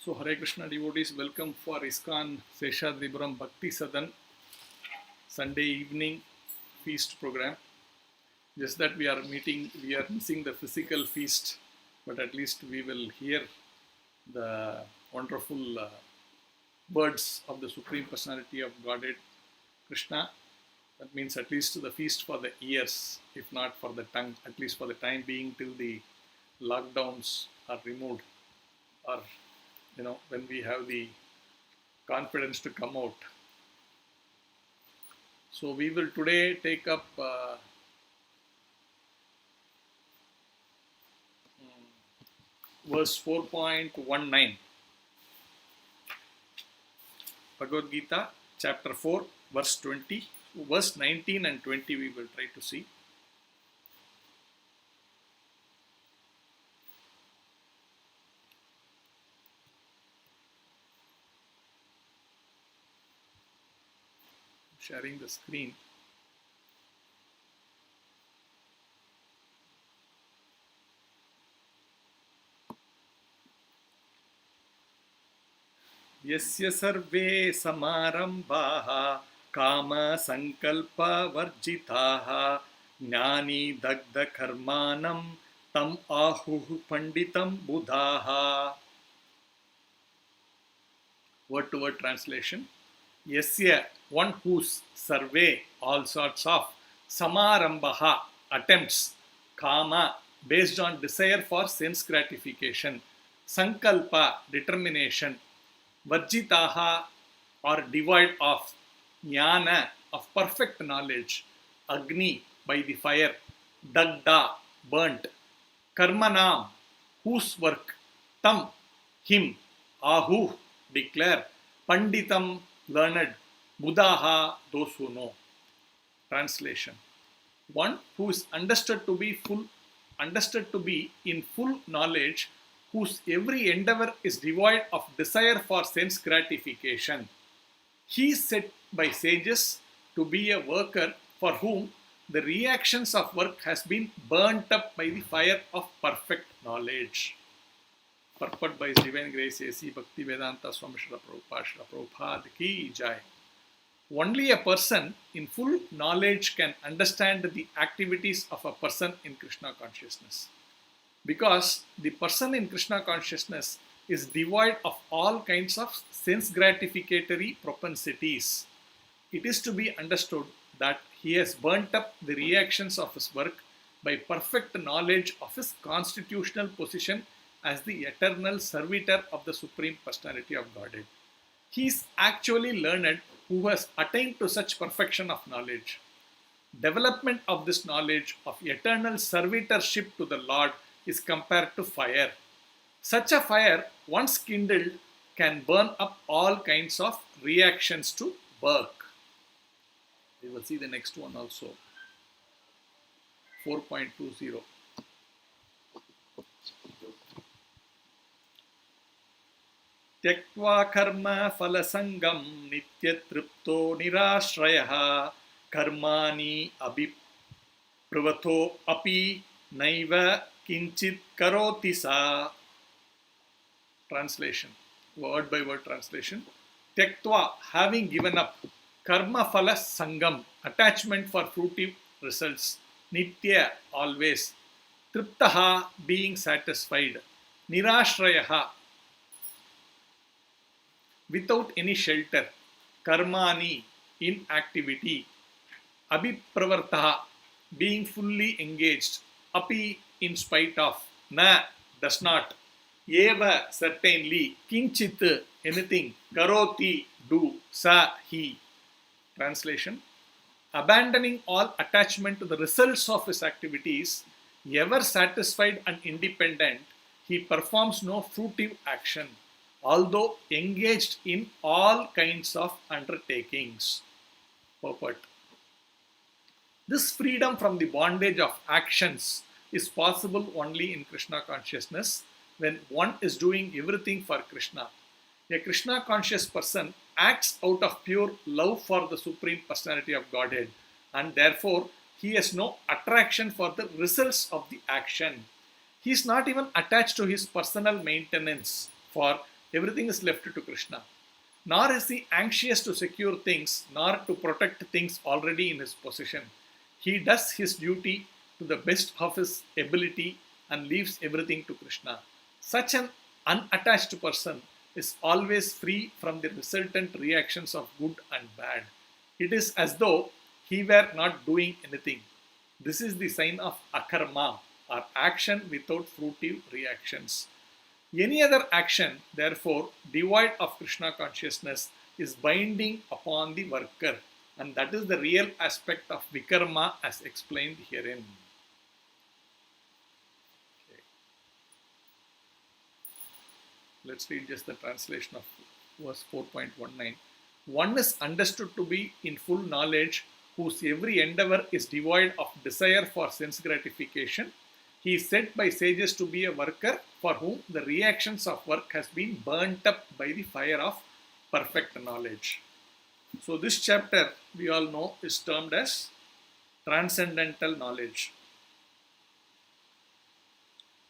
So Hare Krishna devotees, welcome for ISKCON Seshadripuram Bhakti Sadan Sunday evening feast program. Just that we are missing the physical feast, but at least we will hear the wonderful words of the Supreme Personality of Godhead, Krishna. That means at least the feast for the ears, if not for the tongue, at least for the time being till the lockdowns are removed, or when we have the confidence to come out. So we will today take up verse 4.19, Bhagavad Gita chapter 4 verse 20, verse 19 and 20 we will try to see. Sharing the screen. Yasya sarve samarambhaha kama sankalpa varjitaha jnani dagda karmanam tam ahuh panditam buddhaha. Word to word translation. Yasya, one whose, survey, all sorts of, samarambaha, attempts, kama, based on desire for sense gratification, sankalpa, determination, varjitaha, or devoid of, jnana, of perfect knowledge, agni, by the fire, dagda, burnt, karmanam, whose work, tam, him, ahu, declare, panditam, learned, buddhaha, those who know. Translation. One who is understood to be in full knowledge, whose every endeavor is devoid of desire for sense gratification. He is said by sages to be a worker for whom the reactions of work has been burnt up by the fire of perfect knowledge. Purport by His Divine Grace A.C. Bhakti Vedanta Swami Srila Prabhupada Ki Jai. Only a person in full knowledge can understand the activities of a person in Krishna consciousness. Because the person in Krishna consciousness is devoid of all kinds of sense gratificatory propensities. It is to be understood that he has burnt up the reactions of his work by perfect knowledge of his constitutional position as the eternal servitor of the Supreme Personality of Godhead. He is actually learned who has attained to such perfection of knowledge. Development of this knowledge of eternal servitorship to the Lord is compared to fire. Such a fire, once kindled, can burn up all kinds of reactions to work. We will see the next one also. 4.20. त्यक्त्वा कर्म फलसंगम नित्यतृप्तो निराश्रयः कर्माणि अभिप्रवतो अपि नैव किंचित करोति सा. Translation. Word by word translation. Tyaktva, having given up, karma phala sangam, attachment for fruitive results, nitya, always, triptaha, being satisfied, nirashrayaha, without any shelter, karmani, inactivity, abhipravartaha, being fully engaged, api, in spite of, na, does not, eva, certainly, kinchit, anything, karoti, do, sa, he. Translation. Abandoning all attachment to the results of his activities, ever satisfied and independent, he performs no fruitive action, although engaged in all kinds of undertakings. Purport. This freedom from the bondage of actions is possible only in Krishna consciousness when one is doing everything for Krishna. A Krishna conscious person acts out of pure love for the Supreme Personality of Godhead, and therefore he has no attraction for the results of the action. He is not even attached to his personal maintenance, for Everything is left to Krishna. Nor is he anxious to secure things, nor to protect things already in his possession. He does his duty to the best of his ability and leaves everything to Krishna. Such an unattached person is always free from the resultant reactions of good and bad. It is as though he were not doing anything. This is the sign of akarma, or action without fruitive reactions. Any other action, therefore, devoid of Krishna consciousness, is binding upon the worker, and that is the real aspect of vikarma as explained herein. Okay. Let's read just the translation of verse 4.19. One is understood to be in full knowledge, whose every endeavor is devoid of desire for sense gratification. He is said by sages to be a worker for whom the reactions of work has been burnt up by the fire of perfect knowledge. So this chapter, we all know, is termed as transcendental knowledge.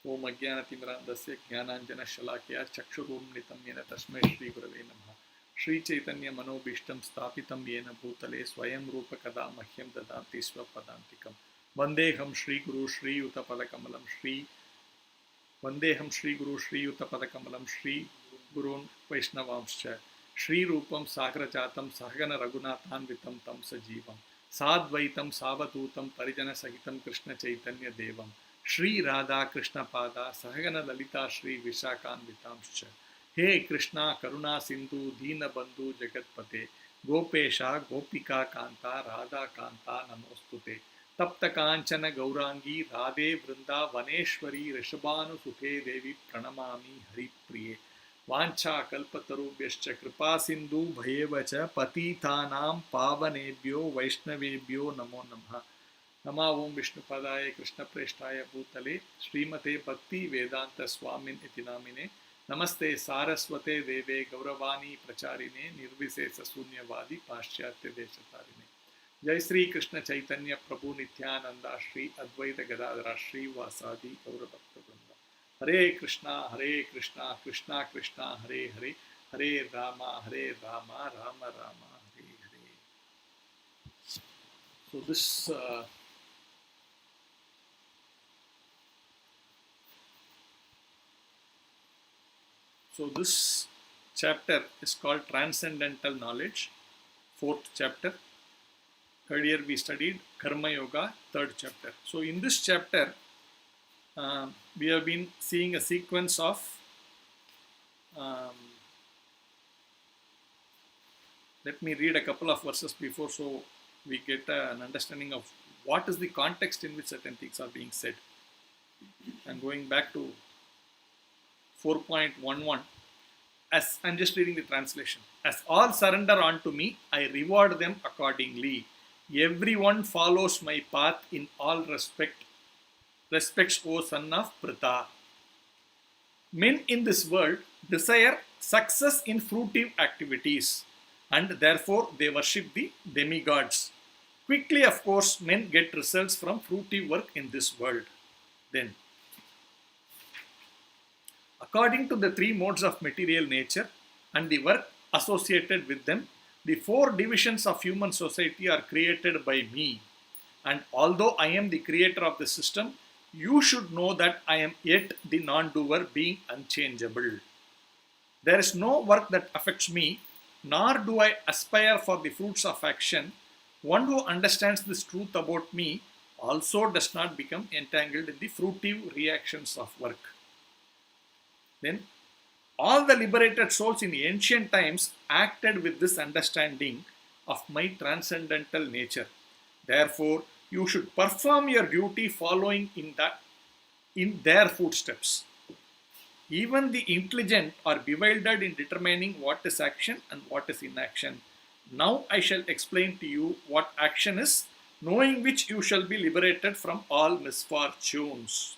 Om Ajnanatimrandasya Jnananjana Shalakya Chakshurumnitam Yena Tasmai Shri Gurave Namaha Shri Chaitanya Manobishtam Stapitam Yena Bhutale Swayam Rupa Kada Mahyam Dadanti Swapadantikam Vandeham Shri Guru Shri Yuta Padakamalam Shri Vandeham Shri Guru Shri Yuta Padakamalam Shri Gurun Vaishnavamscha Shri Rupam Sagrajatam Sahagana Raghunathan Vitam Tam Sajivam Sadvaitam Savadutam Parijana Sahitam Krishna Chaitanya Devam Shri Radha Krishna Pada Sahagana Lalita Shri Vishakan Vitamscha He Krishna Karuna Sindhu Deena Bandhu Jagatpate Gopesha Gopika Kanta Radha Kanta Namostute Tapta Kanchana Gaurangi Radhe Vrinda Vaneshwari Rishabhanu Sute Devi Pranamami Hari Priye Vancha Kalpatarubhyascha Kripa Sindhu Bhayevacha Patitanam Pavanebhyo Vaishnavebhyo Namo Namaha Nama Om Vishnu Padaya Krishna Preshtaya Bhutale Srimate Bhakti Vedanta Swamin Iti Namine Namaste Saraswate Deve Gauravani Pracharine Nirvisesa Sunyavadi Paschatya Deshatarine Jai Sri Krishna Chaitanya Prabhu Nityananda Shri Advaita Gadadara Shri Vasadi Gauravakta Vrinda Hare Krishna Krishna Krishna Hare Hare Hare Rama Rama Rama Hare Hare. So this chapter is called Transcendental Knowledge, 4th chapter. Earlier we studied Karma Yoga, 3rd chapter. So in this chapter, we have been seeing a sequence of let me read a couple of verses before so we get an understanding of what is the context in which certain things are being said. I'm going back to 4.11. As I'm just reading the translation. As all surrender unto me, I reward them accordingly. Everyone follows my path in all respects, O son of Pritha. Men in this world desire success in fruitive activities, and therefore they worship the demigods. Quickly, of course, men get results from fruitive work in this world. Then, according to the 3 modes of material nature and the work associated with them, the 4 divisions of human society are created by me. And although I am the creator of the system, you should know that I am yet the non-doer, being unchangeable. There is no work that affects me, nor do I aspire for the fruits of action. One who understands this truth about me also does not become entangled in the fruitive reactions of work. Then, all the liberated souls in ancient times acted with this understanding of my transcendental nature. Therefore, you should perform your duty following in their footsteps. Even the intelligent are bewildered in determining what is action and what is inaction. Now I shall explain to you what action is, knowing which you shall be liberated from all misfortunes.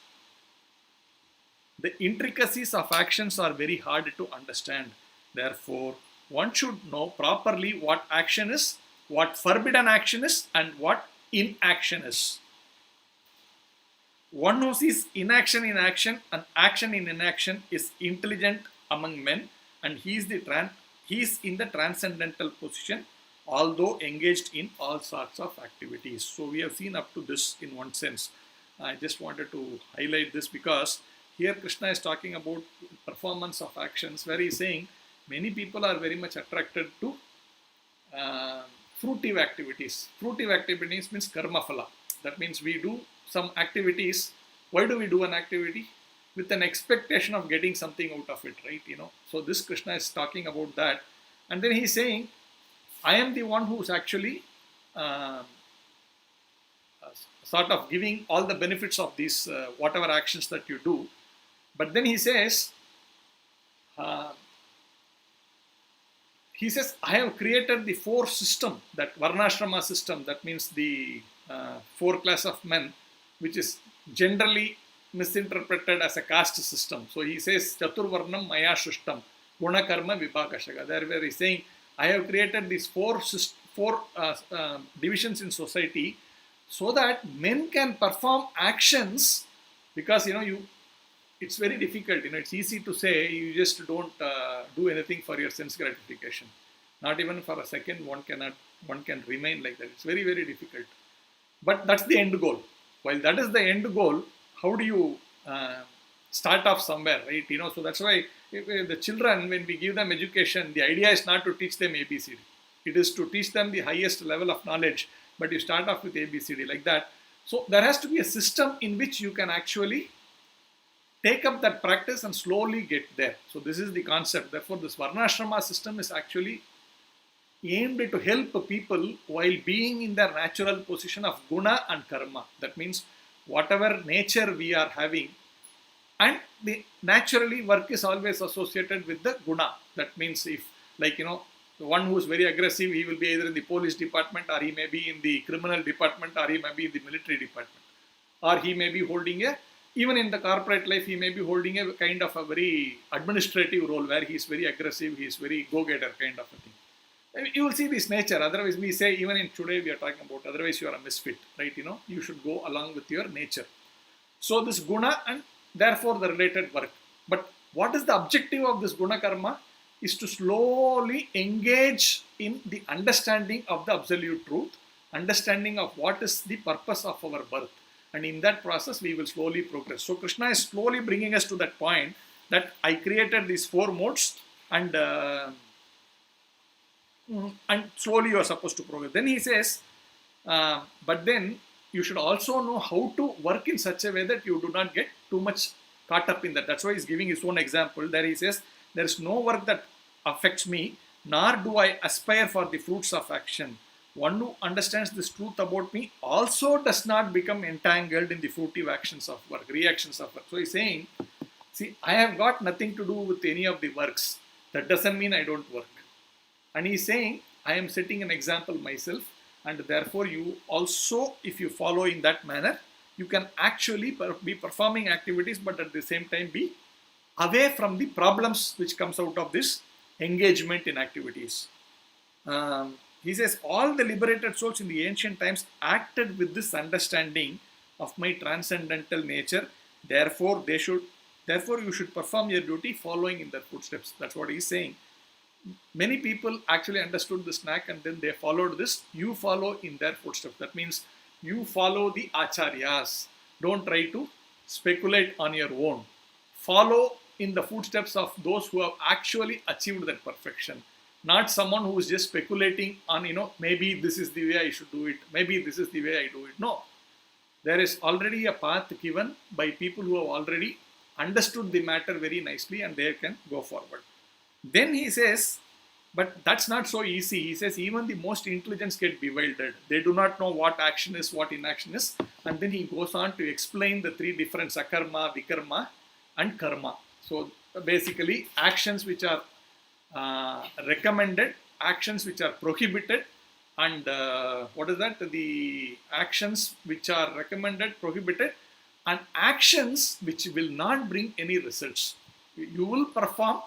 The intricacies of actions are very hard to understand. Therefore, one should know properly what action is, what forbidden action is, and what inaction is. One who sees inaction in action and action in inaction is intelligent among men, and he is in the transcendental position, although engaged in all sorts of activities. So we have seen up to this in one sense. I just wanted to highlight this because here Krishna is talking about performance of actions, where he is saying many people are very much attracted to fruitive activities. Fruitive activities means karma phala. That means we do some activities. Why do we do an activity? With an expectation of getting something out of it, right? So this Krishna is talking about that. And then he's saying, I am the one who's actually uh, sort of giving all the benefits of these, whatever actions that you do. But then uh, he says, I have created the four system, that Varnashrama system, that means the four class of men, which is generally misinterpreted as a caste system. So he says, Chaturvarnam Maya Shushtam, Guna Karma Vibhakashaka. There where he's saying, I have created these four divisions in society so that men can perform actions, because it's very difficult. It's easy to say you just don't do anything for your sense gratification. Not even for a second one can remain like that. It's very, very difficult. But that's the end goal. While that is the end goal, how do you start off somewhere, right? So that's why the children, when we give them education, the idea is not to teach them ABCD. It is to teach them the highest level of knowledge, but you start off with ABCD like that. So there has to be a system in which you can actually take up that practice and slowly get there. So this is the concept. Therefore, this Varnashrama system is actually aimed to help people while being in their natural position of guna and karma. That means whatever nature we are having, and naturally work is always associated with the guna. That means if, the one who is very aggressive, he will be either in the police department, or he may be in the criminal department, or he may be in the military department, or he may be holding even in the corporate life, he may be holding a kind of a very administrative role where he is very aggressive, he is very go-getter kind of a thing. You will see this nature. Otherwise, we say, even in today we are talking about, otherwise you are a misfit, right? You should go along with your nature. So this guna and therefore the related work. But what is the objective of this guna karma? Is to slowly engage in the understanding of the absolute truth, understanding of what is the purpose of our birth. And in that process, we will slowly progress. So Krishna is slowly bringing us to that point that I created these four modes, and slowly you are supposed to progress. Then he says, but then you should also know how to work in such a way that you do not get too much caught up in that. That's why he's giving his own example. There he says, there is no work that affects me, nor do I aspire for the fruits of action. One who understands this truth about me also does not become entangled in the fruitive actions of work, reactions of work. So he's saying, see, I have got nothing to do with any of the works. That doesn't mean I don't work. And he's saying, I am setting an example myself, and therefore you also, if you follow in that manner, you can actually be performing activities, but at the same time be away from the problems which comes out of this engagement in activities. He says, all the liberated souls in the ancient times acted with this understanding of my transcendental nature. Therefore, you should perform your duty following in their footsteps. That's what he's saying. Many people actually understood this knack, and then they followed this. You follow in their footsteps. That means you follow the acharyas. Don't try to speculate on your own. Follow in the footsteps of those who have actually achieved that perfection. Not someone who is just speculating on, maybe this is the way I should do it. Maybe this is the way I do it. No. There is already a path given by people who have already understood the matter very nicely, and they can go forward. Then he says, but that's not so easy. He says, even the most intelligent get bewildered. They do not know what action is, what inaction is. And then he goes on to explain the three different sakarma, vikarma, and karma. So basically, actions which are recommended, actions which are prohibited, and what is that? The actions which are recommended, prohibited, and actions which will not bring any results. You will perform.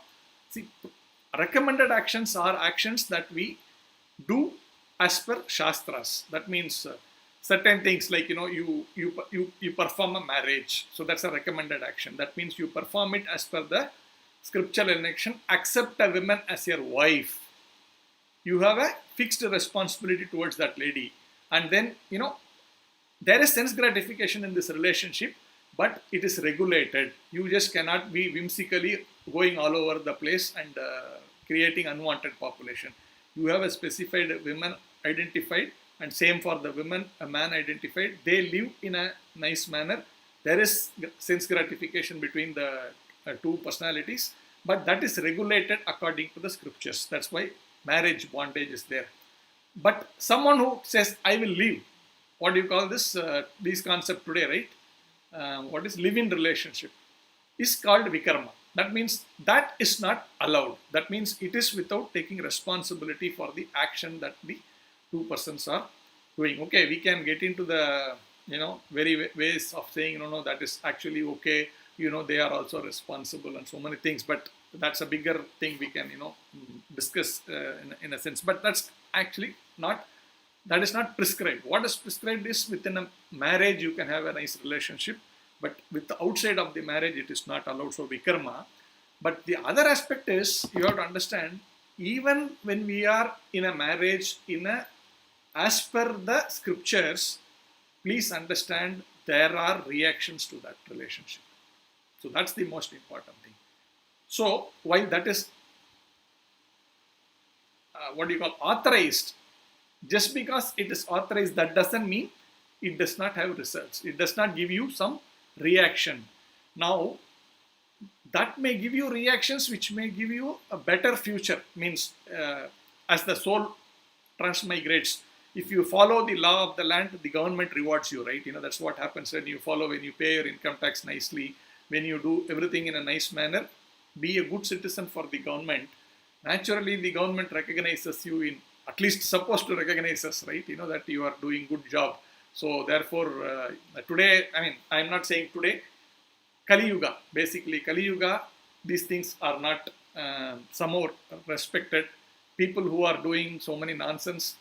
See, recommended actions are actions that we do as per Shastras. That means certain things like, you perform a marriage. So that's a recommended action. That means you perform it as per the scriptural election, accept a woman as your wife. You have a fixed responsibility towards that lady. And then, there is sense gratification in this relationship, but it is regulated. You just cannot be whimsically going all over the place and creating unwanted population. You have a specified women identified, and same for the women, a man identified. They live in a nice manner. There is sense gratification between the two personalities, but that is regulated according to the scriptures. That's why marriage bondage is there. But someone who says, I will live, what do you call this? These concept today, right? What is live-in relationship is called vikarma. That means that is not allowed. That means it is without taking responsibility for the action that the two persons are doing. Okay, we can get into the very ways of saying no, that is actually okay. They are also responsible and so many things. But that's a bigger thing we can discuss in a sense. But that's actually not. That is not prescribed. What is prescribed is within a marriage you can have a nice relationship, but with the outside of the marriage it is not allowed. So vikarma. But the other aspect is you have to understand, even when we are in a marriage as per the scriptures, please understand there are reactions to that relationship. So that's the most important thing. So while that is authorized, just because it is authorized, that doesn't mean it does not have results. It does not give you some reaction. Now, that may give you reactions which may give you a better future. Means, as the soul transmigrates, if you follow the law of the land, the government rewards you, right? That's what happens when you pay your income tax nicely, when you do everything in a nice manner, be a good citizen for the government. Naturally, the government recognizes you at least supposed to recognize us, right? That you are doing good job. So therefore, today, I'm not saying today, Kali Yuga, basically Kali Yuga, these things are not somehow respected. People who are doing so many nonsense,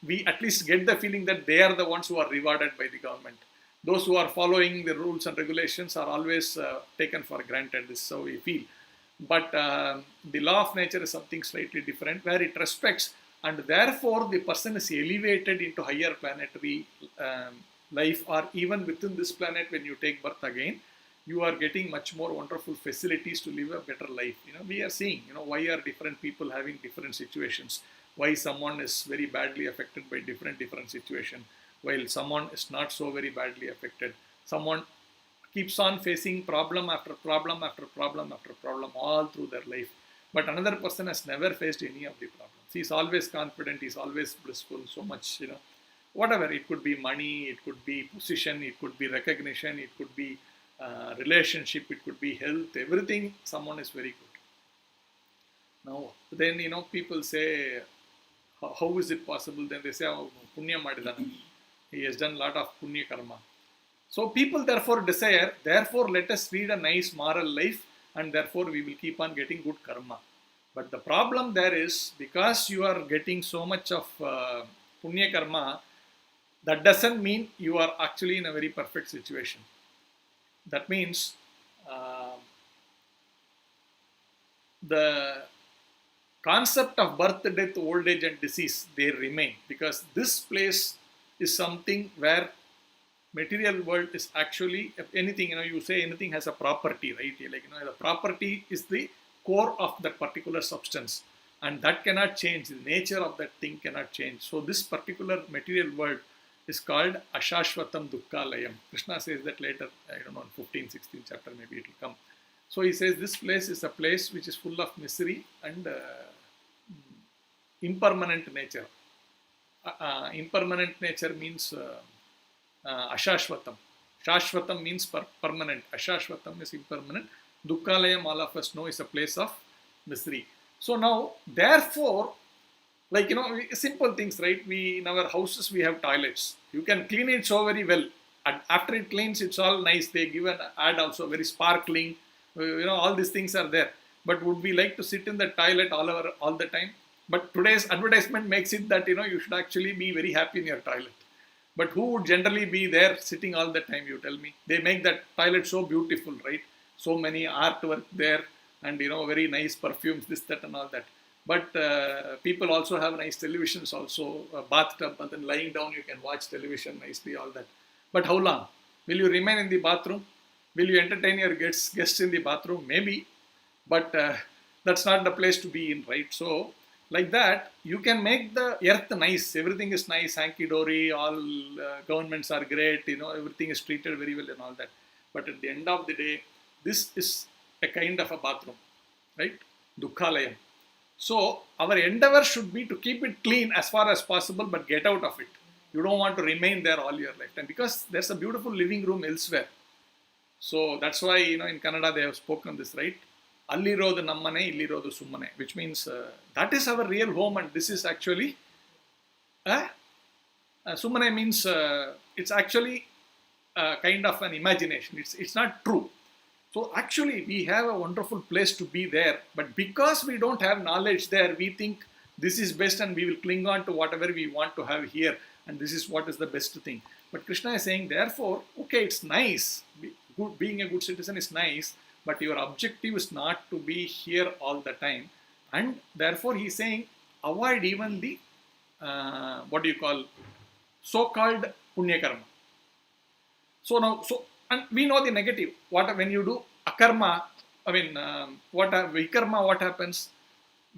we at least get the feeling that they are the ones who are rewarded by the government. Those who are following the rules and regulations are always taken for granted. This is how we feel. But the law of nature is something slightly different, where it respects, and therefore the person is elevated into higher planetary life, or even within this planet when you take birth again, you are getting much more wonderful facilities to live a better life. We are seeing, why are different people having different situations, why someone is very badly affected by different situation, while someone is not so very badly affected. Someone keeps on facing problem after problem after problem after problem all through their life. But another person has never faced any of the problems. He's always confident, he's always blissful, so much, whatever. It could be money, it could be position, it could be recognition, it could be relationship, it could be health, everything, someone is very good. Now, then, people say, how is it possible? Then they say, oh, punya madidana. He has done a lot of punya karma. So people therefore desire, therefore let us lead a nice moral life, and therefore we will keep on getting good karma. But the problem there is, because you are getting so much of punya karma, that doesn't mean you are actually in a very perfect situation. That means the concept of birth, death, old age and disease, they remain, because this place is something where material world is actually anything, you say anything has a property, right? Like, the property is the core of that particular substance, and that cannot change. The nature of that thing cannot change. So this particular material world is called Ashashvatam Dukkhalayam. Krishna says that later, I don't know, in 15, 16 chapter, maybe it will come. So he says this place is a place which is full of misery and impermanent nature. Impermanent nature means Ashashvatam. Shashvatam means permanent. Ashashvatam is impermanent. Dukkhalayam, all of us know, is a place of misery. So now, therefore, like, simple things, right? In our houses, we have toilets. You can clean it so very well. And after it cleans, it's all nice. They give an ad also, very sparkling. All these things are there. But would we like to sit in the toilet all the time? But today's advertisement makes it that, you should actually be very happy in your toilet. But who would generally be there sitting all the time, you tell me? They make that toilet so beautiful, right? So many artwork there, and very nice perfumes, this, that, and all that. But people also have nice televisions, also a bathtub, and then lying down you can watch television nicely, all that. But how long? Will you remain in the bathroom? Will you entertain your guests in the bathroom? Maybe, but that's not the place to be in, right? So, like that, you can make the earth nice. Everything is nice, hanky-dory, all governments are great, everything is treated very well and all that. But at the end of the day, this is a kind of a bathroom, right? Dukkhalayam. So, our endeavor should be to keep it clean as far as possible, but get out of it. You don't want to remain there all your lifetime, because there's a beautiful living room elsewhere. So that's why, in Kannada they have spoken this, right? Allirodu nammane, illirodu summane, which means that is our real home, and this is actually, summane means it's actually kind of an imagination. It's not true. So actually we have a wonderful place to be there, but because we don't have knowledge there, we think this is best and we will cling on to whatever we want to have here, and this is what is the best thing. But Krishna is saying, therefore, okay, it's nice, being a good citizen is nice, but your objective is not to be here all the time, and therefore he is saying, avoid even the, so-called punya karma. And we know the negative. When you do akarma, vikarma, what happens?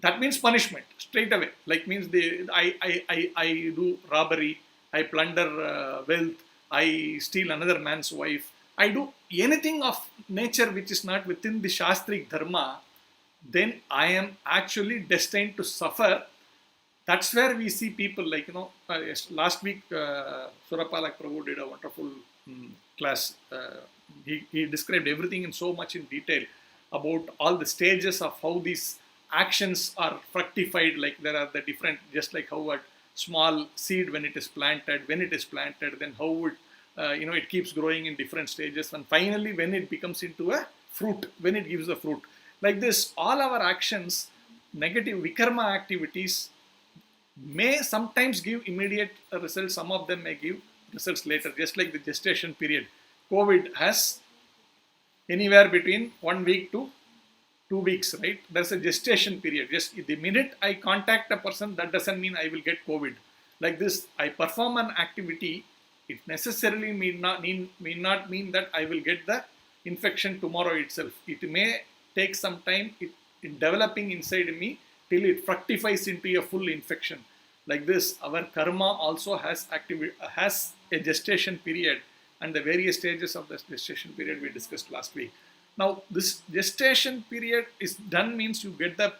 That means punishment straight away. Like means I do robbery, I plunder wealth, I steal another man's wife, I do anything of nature which is not within the Shastric Dharma, then I am actually destined to suffer. That's where we see people like, last week Surapalak Prabhu did a wonderful class. He described everything in so much in detail about all the stages of how these actions are fructified. Like there are the different, just like how a small seed when it is planted, then how it, it keeps growing in different stages, and finally when it becomes into a fruit, when it gives a fruit. Like this, all our actions, negative vikarma activities, may sometimes give immediate results. Some of them may give results later, just like the gestation period. COVID has anywhere between 1 week to 2 weeks, right? There's a gestation period. Just the minute I contact a person, that doesn't mean I will get COVID. Like this, I perform an activity, it necessarily may not mean that I will get the infection tomorrow itself. It may take some time in developing inside me till it fructifies into a full infection. Like this, our karma also has a gestation period, and the various stages of the gestation period we discussed last week. Now, this gestation period is done means you get the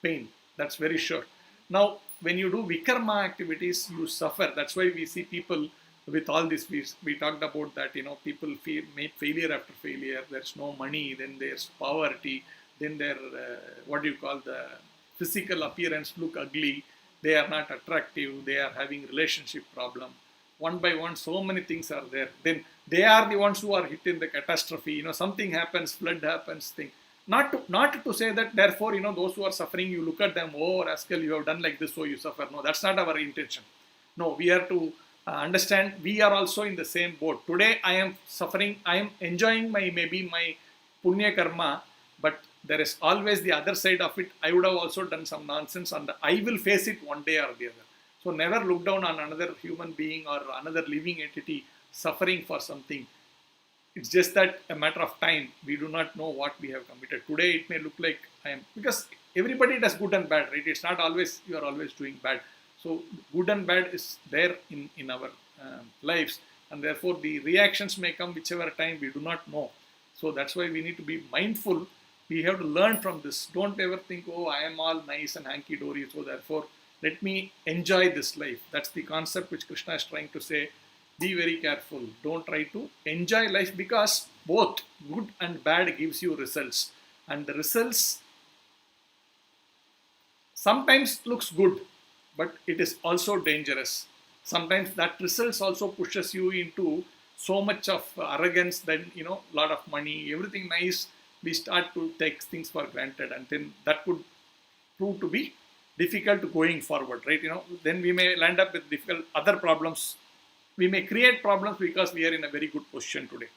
pain. That's very sure. Now, when you do vikarma activities, you suffer. That's why we see people with all this. We talked about that, people make failure after failure. There's no money, then there's poverty, then the physical appearance look ugly. They are not attractive. They are having relationship problem. One by one, so many things are there. Then they are the ones who are hit in the catastrophe. Something happens, flood happens, thing. Not to say that, therefore, those who are suffering, you look at them, oh, rascal, you have done like this, so you suffer. No, that's not our intention. No, we are to understand we are also in the same boat. Today, I am suffering, I am enjoying my punya karma, but there is always the other side of it. I would have also done some nonsense, and I will face it one day or the other. So never look down on another human being or another living entity suffering for something. It's just that a matter of time. We do not know what we have committed. Today it may look like I am, because everybody does good and bad, right? It's not always you are always doing bad. So good and bad is there in our lives, and therefore the reactions may come whichever time we do not know. So that's why we need to be mindful. We have to learn from this. Don't ever think, oh, I am all nice and hanky-dory, so therefore let me enjoy this life. That's the concept which Krishna is trying to say. Be very careful. Don't try to enjoy life, because both good and bad gives you results. And the results sometimes looks good, but it is also dangerous. Sometimes that results also pushes you into so much of arrogance, then, lot of money, everything nice, we start to take things for granted, and then that could prove to be difficult going forward, right? Then we may land up with difficult other problems. We may create problems because we are in a very good position today.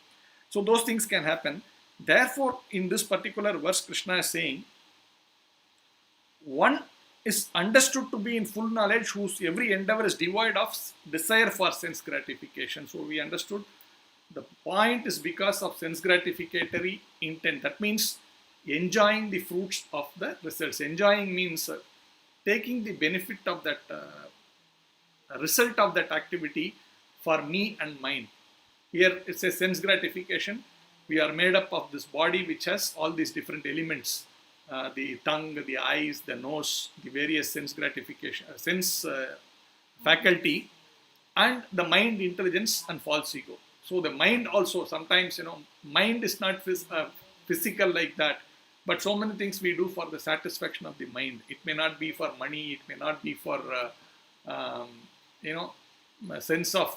So those things can happen. Therefore, in this particular verse, Krishna is saying, one is understood to be in full knowledge whose every endeavor is devoid of desire for sense gratification. So we understood the point is because of sense gratificatory intent. That means enjoying the fruits of the results. Enjoying means taking the benefit of that result of that activity for me and mine. Here it's a sense gratification. We are made up of this body which has all these different elements. The tongue, the eyes, the nose, the various sense gratification, sense faculty, and the mind, intelligence, and false ego. So the mind also sometimes, mind is not physical like that, but so many things we do for the satisfaction of the mind. It may not be for money, it may not be for, a sense of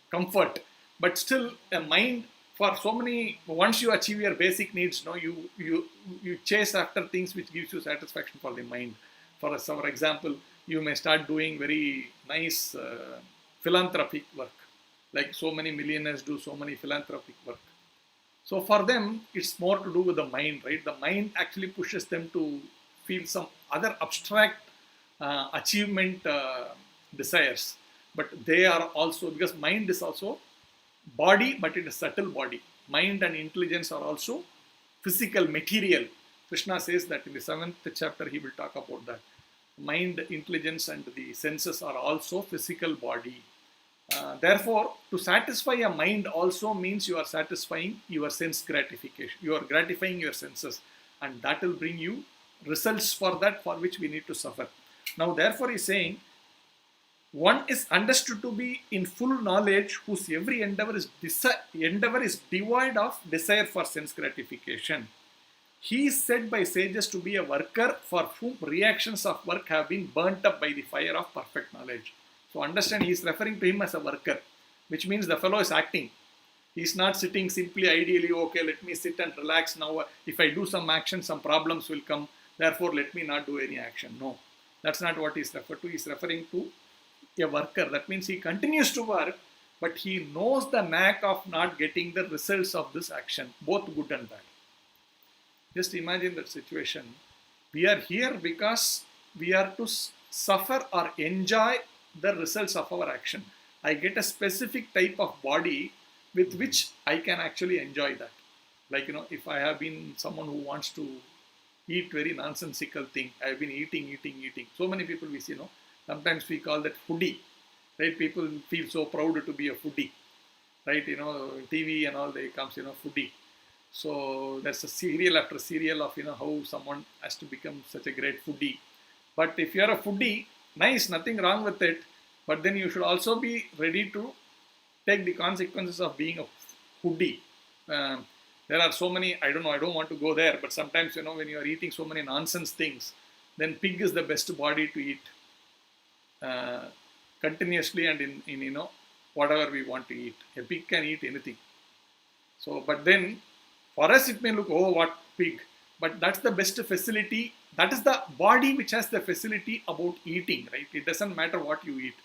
comfort, but still a mind for so many, once you achieve your basic needs, you chase after things which gives you satisfaction for the mind. For example, you may start doing very nice philanthropic work, like so many millionaires do so many philanthropic work. So for them, it's more to do with the mind, right? The mind actually pushes them to feel some other abstract achievement desires. But they are also, because mind is also body, but it is subtle body. Mind and intelligence are also physical, material. Krishna says that in the 7th chapter, he will talk about that. Mind, intelligence, and the senses are also physical body. Therefore, to satisfy a mind also means you are satisfying your sense gratification. You are gratifying your senses, and that will bring you results for that, for which we need to suffer. Now, therefore, he is saying, one is understood to be in full knowledge whose every endeavor is devoid of desire for sense gratification. He is said by sages to be a worker for whom reactions of work have been burnt up by the fire of perfect knowledge. So understand, he is referring to him as a worker, which means the fellow is acting. He is not sitting simply ideally, okay, let me sit and relax now. If I do some action, some problems will come. Therefore, let me not do any action. No, that's not what he is referred to. He is referring to a worker. That means he continues to work, but he knows the knack of not getting the results of this action, both good and bad. Just imagine that situation. We are here because we are to suffer or enjoy the results of our action. I get a specific type of body with which I can actually enjoy that. Like, if I have been someone who wants to eat very nonsensical thing, I have been eating. So many people we see, sometimes we call that foodie, right? People feel so proud to be a foodie, right? TV and all, they comes, foodie. So there's a serial after serial of, how someone has to become such a great foodie. But if you're a foodie, nice, nothing wrong with it. But then you should also be ready to take the consequences of being a foodie. There are so many, I don't want to go there, but sometimes, when you are eating so many nonsense things, then pig is the best body to eat continuously and in whatever we want to eat. A pig can eat anything. So, but then for us it may look, oh, what pig, but that's the best facility. That is the body which has the facility about eating, right? It doesn't matter what you eat.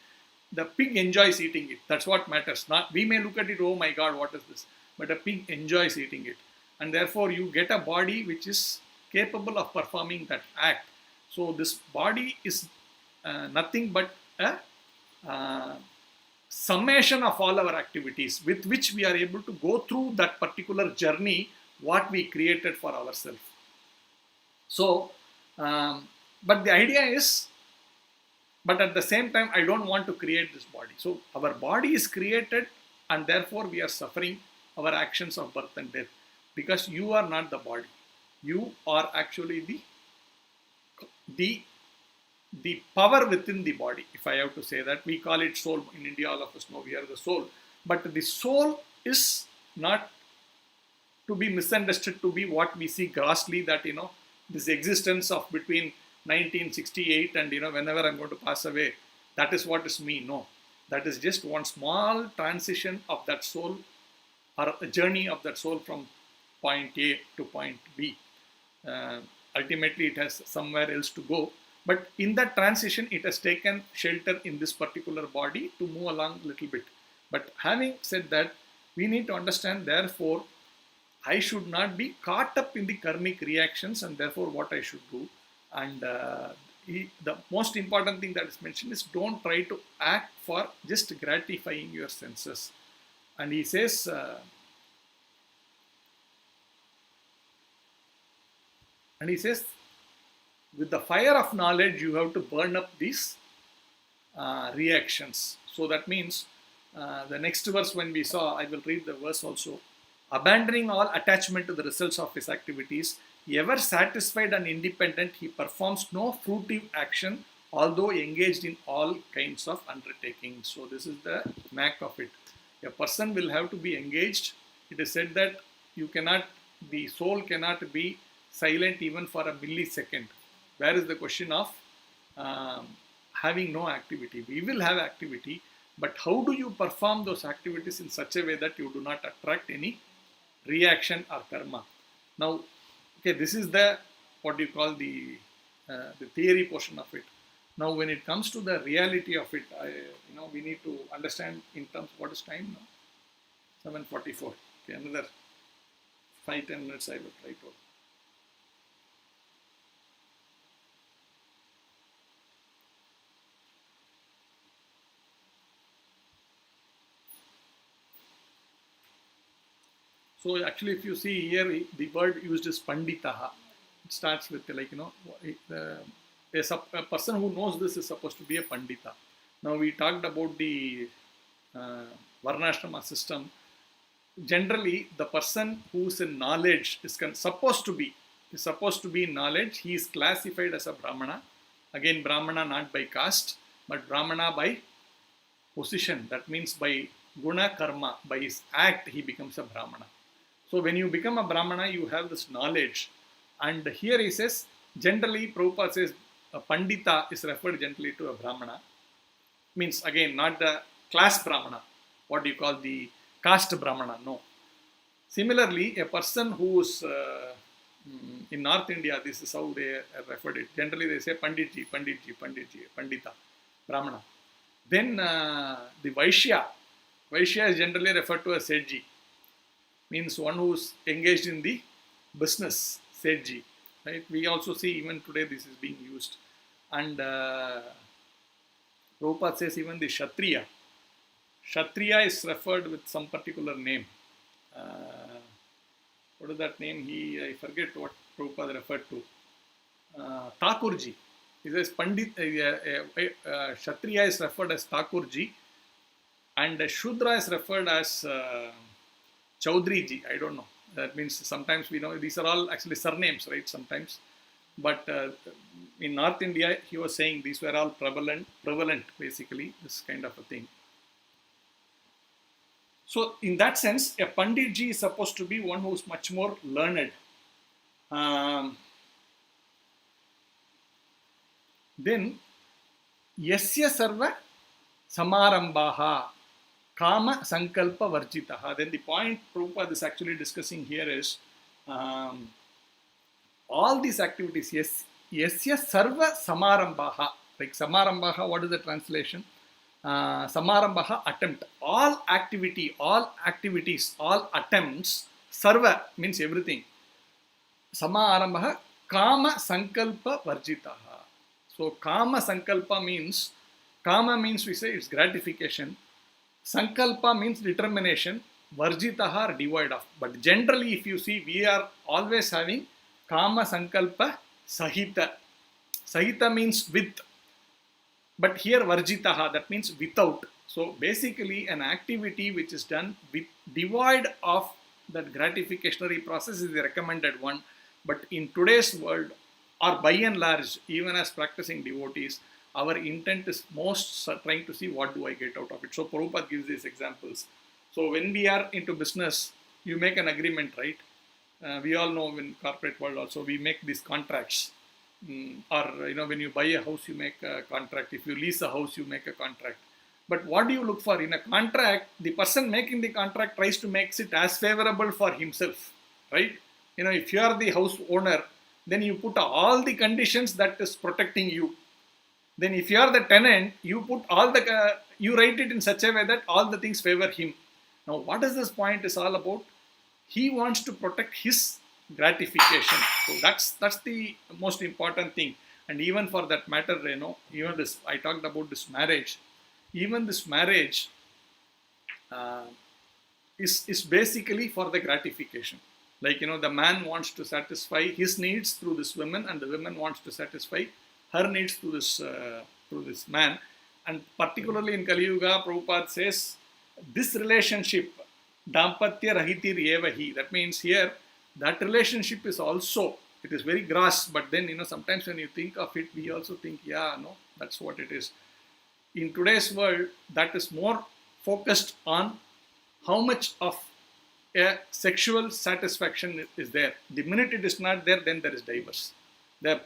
The pig enjoys eating it. That's what matters. Not, we may look at it, oh my God, what is this? But a pig enjoys eating it. And therefore you get a body which is capable of performing that act. So this body is nothing but a summation of all our activities with which we are able to go through that particular journey, what we created for ourselves. So, but the idea is, but at the same time, I don't want to create this body. So our body is created, and therefore we are suffering our actions of birth and death, because you are not the body. You are actually the power within the body. If I have to say that, we call it soul. In India, all of us know we are the soul. But the soul is not to be misunderstood to be what we see grossly, that, this existence of between 1968 and, whenever I'm going to pass away, that is what is me. No, that is just one small transition of that soul, or a journey of that soul from point A to point B. Ultimately, it has somewhere else to go. But in that transition, it has taken shelter in this particular body to move along a little bit. But having said that, we need to understand, therefore, I should not be caught up in the karmic reactions, and therefore what I should do. And the most important thing that is mentioned is don't try to act for just gratifying your senses. And he says, with the fire of knowledge, you have to burn up these reactions. So that means the next verse when we saw, I will read the verse also. Abandoning all attachment to the results of his activities, ever satisfied and independent, he performs no fruitive action, although engaged in all kinds of undertakings. So this is the knack of it. A person will have to be engaged. It is said that the soul cannot be silent even for a millisecond. Where is the question of having no activity? We will have activity, but how do you perform those activities in such a way that you do not attract any reaction or karma? Now, okay, this is the what you call the theory portion of it. Now, when it comes to the reality of it, we need to understand in terms. What is time now? 7:44. Okay, another 5-10 minutes I will try to. So actually, if you see here, the word used is panditaha. It starts with a person who knows this is supposed to be a pandita. Now we talked about the varnashrama system. Generally, the person who is in knowledge is supposed to be in knowledge. He is classified as a brahmana. Again, brahmana not by caste, but brahmana by position. That means by guna karma, by his act, he becomes a brahmana. So when you become a brahmana, you have this knowledge. And here he says, generally, Prabhupada says, a pandita is referred generally to a brahmana. Means again, not the class brahmana, what you call the caste brahmana, no. Similarly, a person who is in North India, this is how they referred it. Generally, they say panditji, pandita, brahmana. Then the Vaishya is generally referred to as Sethji. Means one who is engaged in the business, Sethji. Right? We also see even today this is being used. And Prabhupada says even the Kshatriya. Kshatriya is referred with some particular name. What is that name? I forget what Prabhupada referred to. Thakurji. He says Kshatriya is referred as Thakurji, and Shudra is referred as Chaudhriji. I don't know. That means sometimes we know these are all actually surnames, right? Sometimes. But in North India, he was saying these were all prevalent basically, this kind of a thing. So in that sense, a Panditji is supposed to be one who is much more learned. Then, yasya sarva samarambaha kama sankalpa varjitaha. Then the point Prabhupada is actually discussing here is all these activities, yasya sarva samarambaha. Like samarambaha, what is the translation? Samarambaha, attempt. All activity, all activities, all attempts, sarva means everything. Samarambaha, kama sankalpa varjitaha. So kama sankalpa means we say it's gratification. Sankalpa means determination. Varjitaha are devoid of. But generally, if you see, we are always having kama sankalpa sahita. Sahita means with. But here varjitaha, that means without. So basically an activity which is done with devoid of that gratificationary process is the recommended one. But in today's world, or by and large, even as practicing devotees, our intent is most trying to see what do I get out of it. So Prabhupada gives these examples. So when we are into business, you make an agreement, right? We all know in corporate world also, we make these contracts. Or when you buy a house, you make a contract. If you lease a house, you make a contract. But what do you look for? In a contract, the person making the contract tries to make it as favorable for himself, right? If you are the house owner, then you put all the conditions that is protecting you. Then if you are the tenant, you put you write it in such a way that all the things favor him. Now, what is this point is all about? he wants to protect his gratification. So that's the most important thing. And even for that matter, even this, I talked about this marriage. Even this marriage uh, is basically for the gratification. Like, the man wants to satisfy his needs through this woman, and the woman wants to satisfy her needs through this man. And particularly in Kali Yuga, Prabhupada says this relationship, dampatya rahitir evahi. That means here that relationship is also, it is very gross, but then sometimes when you think of it, we also think, yeah, no, that's what it is. In today's world, that is more focused on how much of a sexual satisfaction is there. The minute it is not there, then there is divorce. There,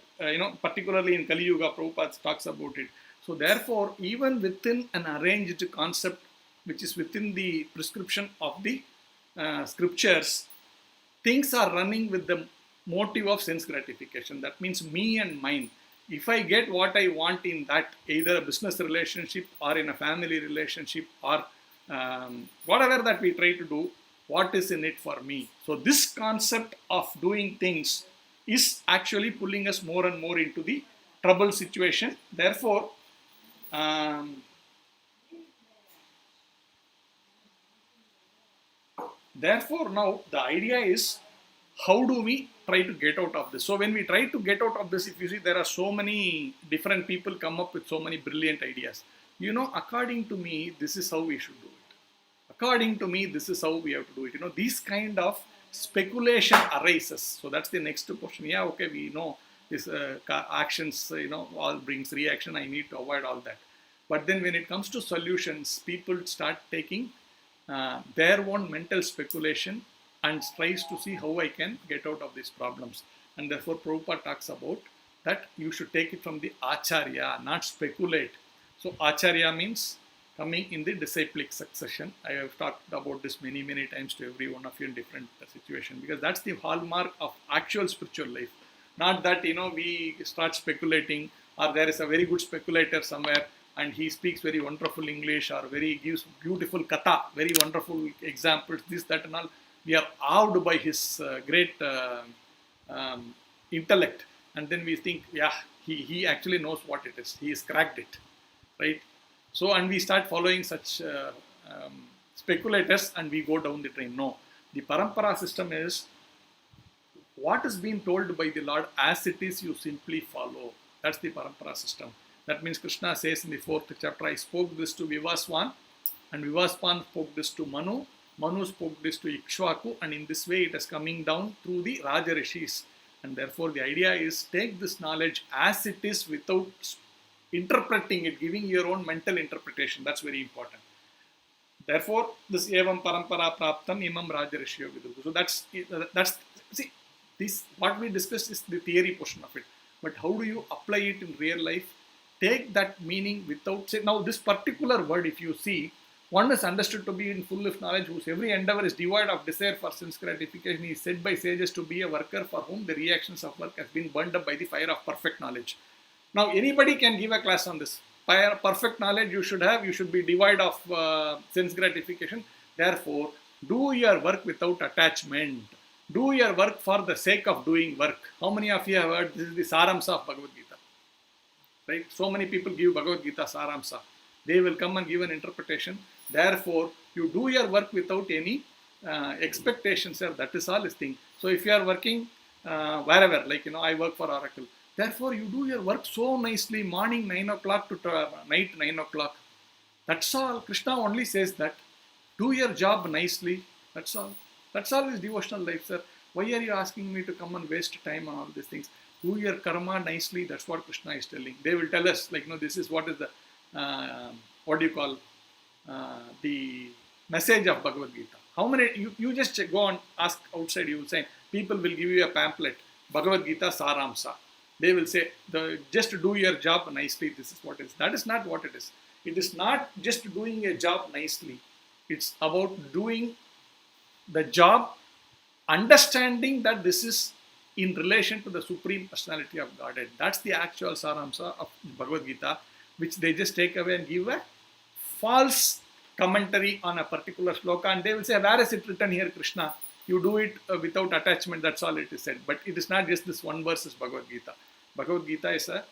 particularly in Kali Yuga, Prabhupada talks about it. So therefore, even within an arranged concept, which is within the prescription of the scriptures, things are running with the motive of sense gratification. That means me and mine. If I get what I want in that, either a business relationship or in a family relationship or whatever that we try to do, what is in it for me? So this concept of doing things is actually pulling us more and more into the trouble situation. Therefore, now the idea is, how do we try to get out of this? So when we try to get out of this, if you see, there are so many different people come up with so many brilliant ideas. According to me, this is how we should do it. According to me, this is how we have to do it. These kind of speculation arises. So that's the next question. Yeah, okay, we know this actions, all brings reaction. I need to avoid all that. But then when it comes to solutions, people start taking their own mental speculation and tries to see how I can get out of these problems. And therefore, Prabhupada talks about that you should take it from the Acharya, not speculate. So Acharya means coming in the disciplic succession. I have talked about this many, many times to every one of you in different situations, because that's the hallmark of actual spiritual life. Not that, we start speculating, or there is a very good speculator somewhere and he speaks very wonderful English, or gives beautiful katha, very wonderful examples, this, that and all. We are awed by his great intellect, and then we think, yeah, he actually knows what it is. He has cracked it, right? So, and we start following such speculators and we go down the drain. No, the parampara system is what is being told by the Lord as it is, you simply follow. That's the parampara system. That means Krishna says in the 4th chapter, I spoke this to Vivaswan, and Vivaswan spoke this to Manu. Manu spoke this to Ikshvaku, and in this way it is coming down through the Raja Rishis. And therefore the idea is, take this knowledge as it is without interpreting it, giving your own mental interpretation. That's very important. Therefore, this evam parampara praptam imam Raja Rishyo viduhu. So that's see, this what we discussed is the theory portion of it. But how do you apply it in real life? Take that meaning without, say, now this particular word, if you see, one is understood to be in full of knowledge, whose every endeavor is devoid of desire for sense gratification. He is said by sages to be a worker for whom the reactions of work has been burned up by the fire of perfect knowledge. Now, anybody can give a class on this. Perfect knowledge you should have, you should be devoid of sense gratification. Therefore, do your work without attachment. Do your work for the sake of doing work. How many of you have heard this is the saramsa of Bhagavad Gita? Right? So many people give Bhagavad Gita saramsa. They will come and give an interpretation. Therefore, you do your work without any expectations. That is all this thing. So if you are working wherever, like, I work for Oracle. Therefore, you do your work so nicely, morning 9 o'clock to night 9 o'clock. That's all. Krishna only says that. Do your job nicely. That's all. That's all is devotional life, sir. Why are you asking me to come and waste time on all these things? Do your karma nicely. That's what Krishna is telling. They will tell us, like, this is what is the, what do you call, the message of Bhagavad Gita. How many, you just go and ask outside, you will say, people will give you a pamphlet, Bhagavad Gita Saramsa. They will say, just do your job nicely, this is what it is. That is not what it is. It is not just doing a job nicely. It's about doing the job, understanding that this is in relation to the Supreme Personality of Godhead. That's the actual Saramsa of Bhagavad Gita, which they just take away and give a false commentary on a particular sloka, and they will say, where is it written here, Krishna? you do it without attachment, that's all it is said. But it is not just this one verse is Bhagavad Gita. Bhagavad Gita is a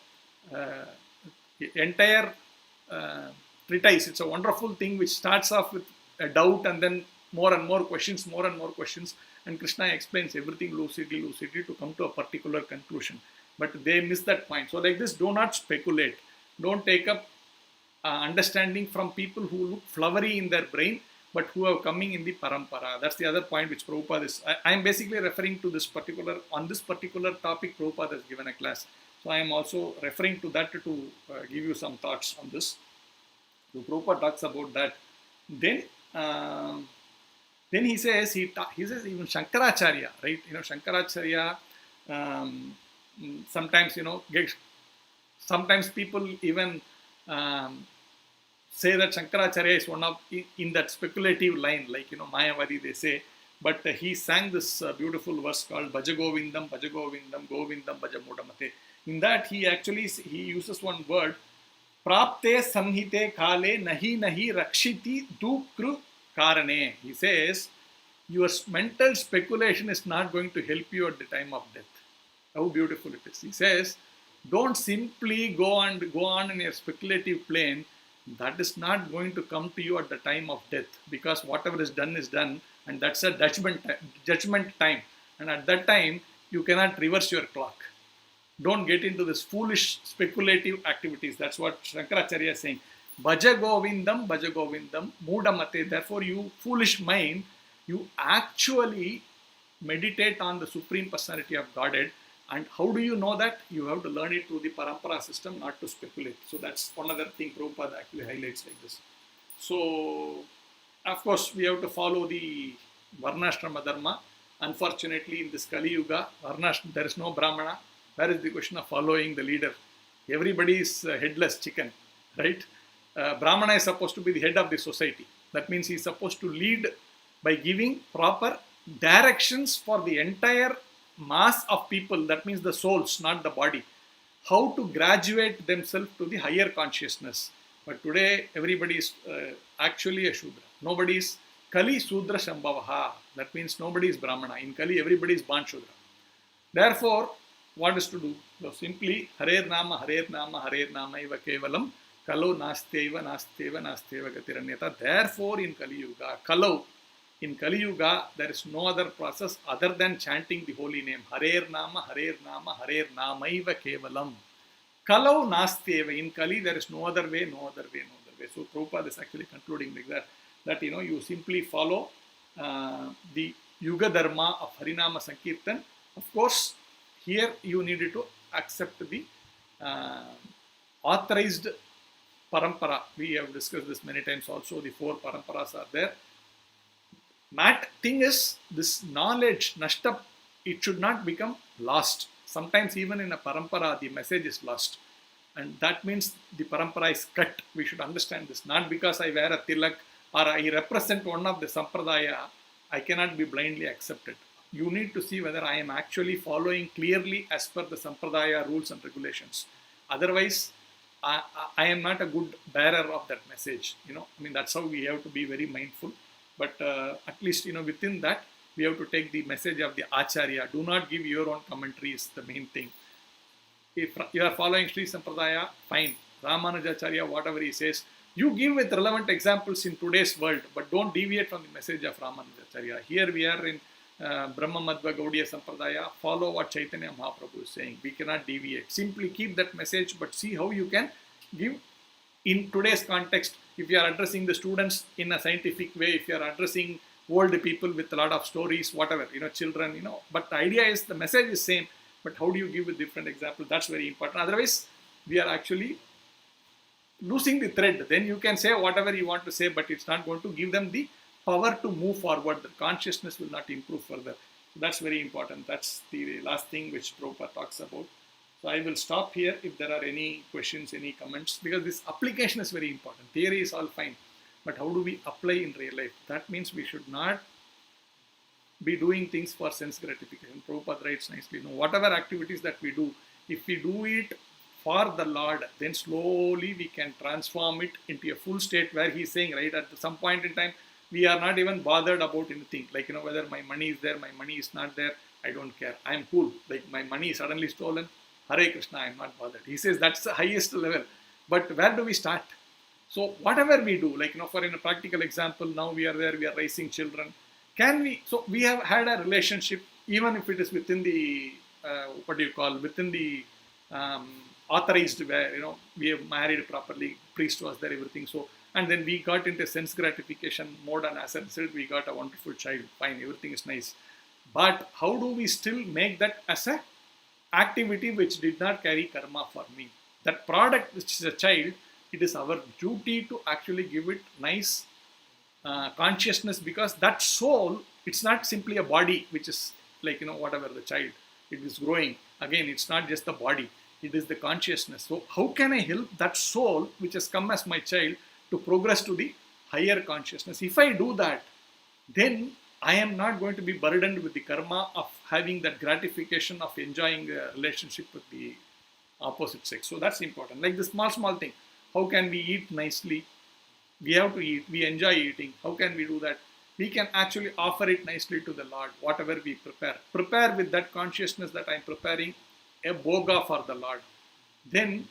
entire treatise. It's a wonderful thing which starts off with a doubt and then more and more questions, more and more questions. And Krishna explains everything lucidly to come to a particular conclusion. But they miss that point. So like this, do not speculate. Don't take up understanding from people who look flowery in their brain, but who are coming in the parampara. That's the other point which Prabhupada is. I am basically referring to this particular topic Prabhupada has given a class. So I am also referring to that to give you some thoughts on this. So Prabhupada talks about that. Then he says even Shankaracharya, right? Shankaracharya sometimes sometimes people even say that Shankaracharya is one of in that speculative line, like Mayavadi they say. But he sang this beautiful verse called Bhaja Govindam, Govindam Bhaja Mudamate. In that he uses one word, Prapte Samhite Kale Nahi Rakshiti Dukru Karane. He says, your mental speculation is not going to help you at the time of death. How beautiful it is. He says, don't simply go on in a speculative plane. That is not going to come to you at the time of death, because whatever is done, and that's a judgment time. And at that time, you cannot reverse your clock. Don't get into this foolish speculative activities. That's what Shankaracharya is saying. Bhaja Govindam, Mudamate. Therefore, you foolish mind, you actually meditate on the Supreme Personality of Godhead. And how do you know that? You have to learn it through the parampara system, not to speculate. So that's one other thing Prabhupada actually highlights like this. So, of course, we have to follow the Varnashrama Dharma. Unfortunately, in this Kali Yuga, there is no Brahmana. Where is the question of following the leader? Everybody is headless chicken, right? Brahmana is supposed to be the head of the society. That means he is supposed to lead by giving proper directions for the entire mass of people. That means the souls, not the body. How to graduate themselves to the higher consciousness. But today, everybody is actually a Shudra. Nobody is Kali Sudra Shambhavaha. That means nobody is Brahmana. In Kali, everybody is Ban Shudra. Therefore, what is to do? So simply, Harer Nama Iva Kevalam, Kalau Nasteva Gatiranyata. Therefore, in Kali Yuga, there is no other process other than chanting the holy name. Harer Nama Iva Kevalam. Kalau Nasteva. In Kali, there is no other way. So Prabhupada is actually concluding like that you simply follow the Yuga Dharma of Harinama Sankirtan. Of course, here you needed to accept the authorized parampara. We have discussed this many times also. The 4 paramparas are there. Thing is, this knowledge, nashta, it should not become lost. Sometimes even in a parampara, the message is lost. And that means the parampara is cut. We should understand this. Not because I wear a tilak or I represent one of the sampradaya, I cannot be blindly accepted. You need to see whether I am actually following clearly as per the sampradaya rules and regulations. Otherwise, I am not a good bearer of that message. That's how we have to be very mindful. But at least, within that, we have to take the message of the Acharya. Do not give your own commentary is the main thing. If you are following Sri Sampradaya, fine. Ramanujacharya, whatever he says, you give with relevant examples in today's world, but don't deviate from the message of Ramanujacharya. Here we are in Brahma Madhva Gaudiya Sampradaya. Follow what Chaitanya Mahaprabhu is saying. We cannot deviate. Simply keep that message, but see how you can give in today's context. If you are addressing the students in a scientific way, if you are addressing old people with a lot of stories, whatever, children, but the idea is the message is same, but how do you give a different example? That's very important. Otherwise, we are actually losing the thread. Then you can say whatever you want to say, but it's not going to give them the power to move forward. The consciousness will not improve further. So that's very important. That's the last thing which Prabhupada talks about. So I will stop here if there are any questions, any comments, because this application is very important. Theory is all fine, but how do we apply in real life? That means we should not be doing things for sense gratification. Prabhupada writes nicely, whatever activities that we do, if we do it for the Lord, then slowly we can transform it into a full state where he's saying, right, at some point in time, we are not even bothered about anything. Like, whether my money is there, my money is not there, I don't care. I am cool. Like, my money is suddenly stolen. Hare Krishna, I am not bothered. He says that's the highest level. But where do we start? So whatever we do, like, for in a practical example, now we are there, we are raising children. So we have had a relationship, even if it is within the, within the authorized, where, we have married properly, priest was there, everything. So, and then we got into sense gratification mode, and as a result, we got a wonderful child. Fine, everything is nice. But how do we still make that as a activity which did not carry karma for me? That product which is a child, it is our duty to actually give it nice consciousness, because that soul, it's not simply a body which is like, whatever the child, it is growing. Again, it's not just the body, it is the consciousness. So how can I help that soul which has come as my child to progress to the higher consciousness? If I do that, then I am not going to be burdened with the karma of having that gratification of enjoying a relationship with the opposite sex. So that's important. Like the small thing. How can we eat nicely? We have to eat. We enjoy eating. How can we do that? We can actually offer it nicely to the Lord, whatever we prepare. Prepare with that consciousness that I am preparing a bhoga for the Lord. Then,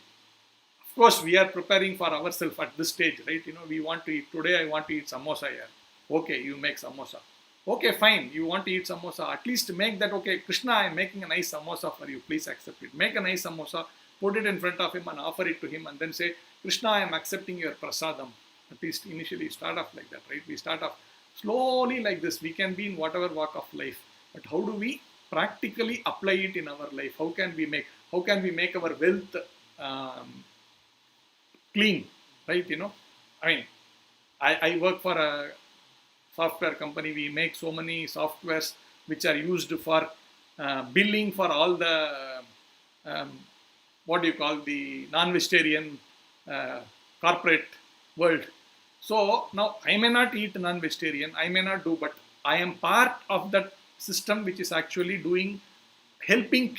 of course, we are preparing for ourselves at this stage, right? We want to eat. Today I want to eat samosa here. Okay, you make samosa. Okay, fine. You want to eat samosa. At least make that, okay, Krishna, I am making a nice samosa for you. Please accept it. Make a nice samosa, put it in front of him and offer it to him, and then say, Krishna, I am accepting your prasadam. At least initially start off like that, right? We start off slowly like this. We can be in whatever walk of life. But how do we practically apply it in our life? How can we make our wealth clean, right? I mean, I work for a software company. We make so many softwares which are used for billing for all the the non-vegetarian corporate world. So now I may not eat non-vegetarian, I may not do, but I am part of that system which is actually helping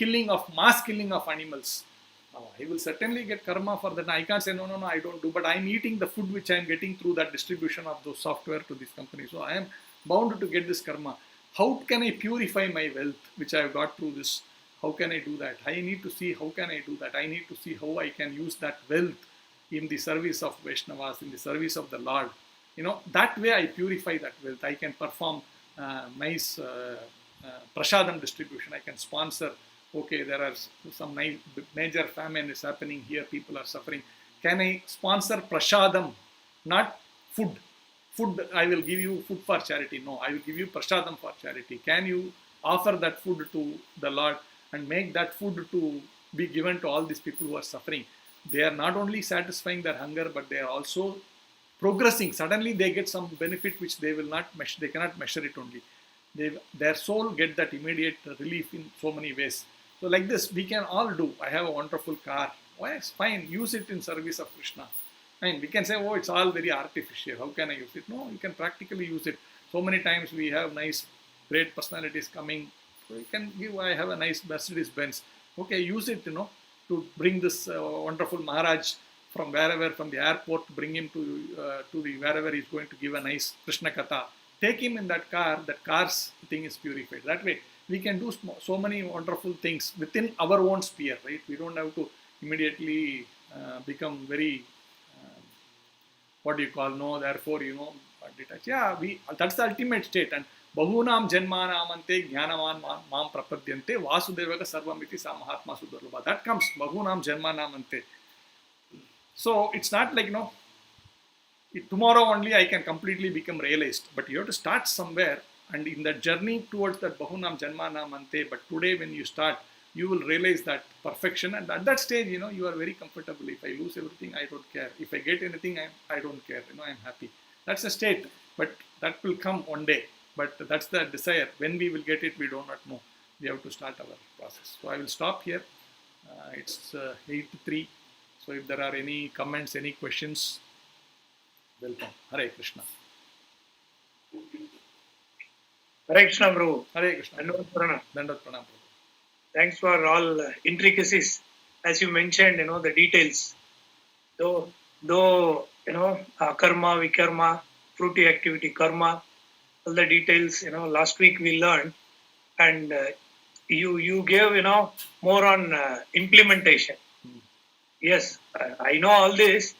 mass killing of animals. Now I will certainly get karma for that. I can't say no, I don't do, but I am eating the food which I am getting through that distribution of those software to this company. So I am bound to get this karma. How can I purify my wealth which I have got through this? How can I do that? I need to see how can I do that. I need to see how I can use that wealth in the service of Vaishnavas, in the service of the Lord. That way I purify that wealth. I can perform nice prasadam distribution. I can sponsor. Okay, there are some major famine is happening here. People are suffering. Can I sponsor prasadam, not food? Food, I will give you food for charity. No, I will give you prasadam for charity. Can you offer that food to the Lord and make that food to be given to all these people who are suffering? They are not only satisfying their hunger, but they are also progressing. Suddenly they get some benefit which they will not measure. They cannot measure it only. Their soul get that immediate relief in so many ways. So like this, we can all do. I have a wonderful car. Why? It's fine. Use it in service of Krishna. I mean, we can say, oh, it's all very artificial. How can I use it? No, you can practically use it. So many times we have nice, great personalities coming. So you can give, I have a nice Mercedes Benz. Okay, use it, to bring this wonderful Maharaj from wherever, from the airport, bring him to the wherever he's going to give a nice Krishna Katha. Take him in that car's thing is purified. That way, we can do so many wonderful things within our own sphere, right? We don't have to immediately become very, therefore, detached. Yeah, that's the ultimate state. And Bahunam Janmanamante Jnanaman Mam Prapadyante Vasudevaka Sarvamiti Samahatma Sudurlabha. That comes Bahunam Janmanamante. So it's not like, tomorrow only I can completely become realized. But you have to start somewhere, and in that journey towards that Bahunam Janmanamante. But today when you start, you will realize that perfection. And at that stage, you are very comfortable. If I lose everything, I don't care. If I get anything, I don't care. I'm happy. That's a state. But that will come one day. But that's the desire. When we will get it, we do not know. We have to start our process. So I will stop here. It's 8:03. So if there are any comments, any questions, welcome. Hare Krishna. Hare Krishna, Prabhu. Hare Krishna. Dandavat Pranam. Dandavat Pranam, Prabhu. Thanks for all intricacies. As you mentioned, the details. Though karma, vikarma, fruity activity, karma, all the details, last week we learned. And you gave, more on implementation. Yes, I know all this,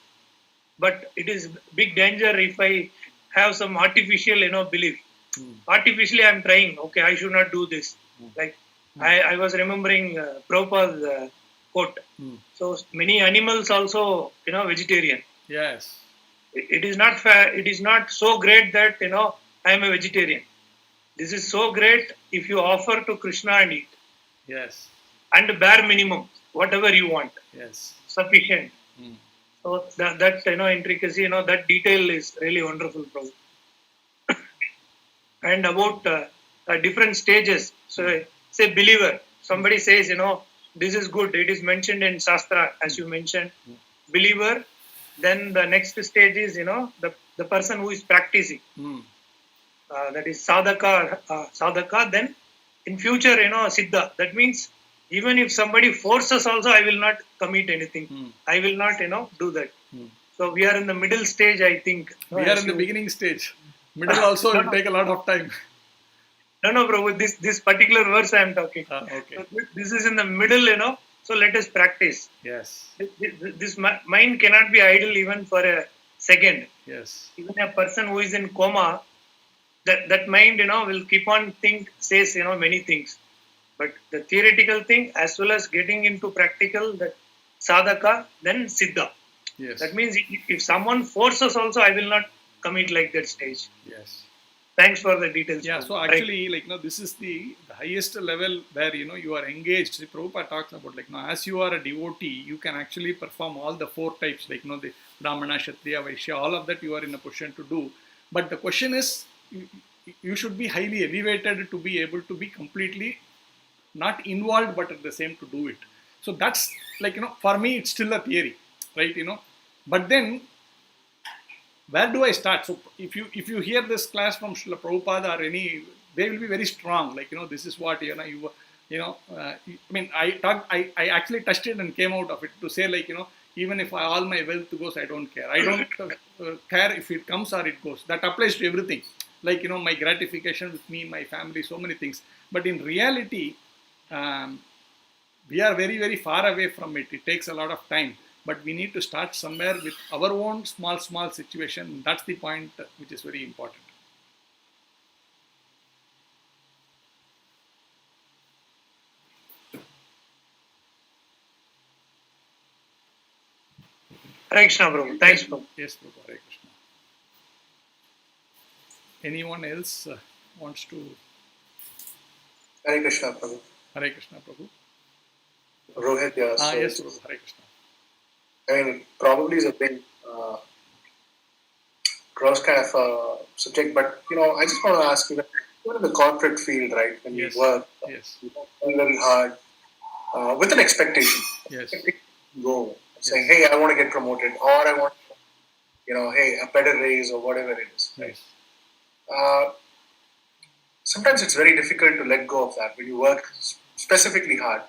but it is big danger if I have some artificial, belief. Artificially, I'm trying, okay, I should not do this. Like, I was remembering Prabhupada's quote. So many animals also, vegetarian. Yes. It is not fair. It is not so great that, I am a vegetarian. This is so great if you offer to Krishna and eat. Yes. And bare minimum, whatever you want. Yes. Sufficient. So that intricacy, that detail is really wonderful, Prabhu. And about different stages. So say believer. Somebody says, this is good. It is mentioned in Shastra, as you mentioned. Believer. Then the next stage is, the person who is practicing. That is sadhaka. Then in future, siddha. That means even if somebody forces also, I will not commit anything. I will not, do that. So we are in the middle stage, I think. We are in the beginning stage. Middle also will take a lot of time. No, bro. This particular verse I am talking. Okay. So this is in the middle, So let us practice. Yes. This mind cannot be idle even for a second. Yes. Even a person who is in coma, that mind, will keep on says, many things. But the theoretical thing as well as getting into practical, that sadhaka, then siddha. Yes. That means if someone forces also, I will not commit like that stage. Yes. Thanks for the details. Yeah, so actually, this is the highest level where, you are engaged. See, Prabhupada talks about, as you are a devotee, you can actually perform all the four types, the Brahmana, Kshatriya, Vaishya, all of that you are in a position to do. But the question is, you should be highly elevated to be able to be completely not involved, but at the same to do it. So that's for me, it's still a theory, right? But then, where do I start? So if you hear this class from Srila Prabhupada or any, they will be very strong. This is what I actually touched it and came out of it to say even if all my wealth goes, I don't care. I don't care if it comes or it goes. That applies to everything. My gratification with me, my family, so many things. But in reality, we are very, very far away from it. It takes a lot of time. But we need to start somewhere with our own small situation. That's the point which is very important. Hare Krishna, Prabhu. Thanks, Prabhu. Yes, Prabhu. Hare Krishna. Anyone else wants to? Hare Krishna, Prabhu. Hare Krishna, Prabhu. Rohit, yeah. Yes, Prabhu. Hare Krishna. I mean, probably is a big cross kind of subject, but I just want to ask you, even in the corporate field, right? When Yes. you work, Yes. you work very hard with an expectation. Yes. Go saying, hey, I want to get promoted, or I want, hey, a better raise, or whatever it is. Right? Yes. Sometimes it's very difficult to let go of that when you work specifically hard.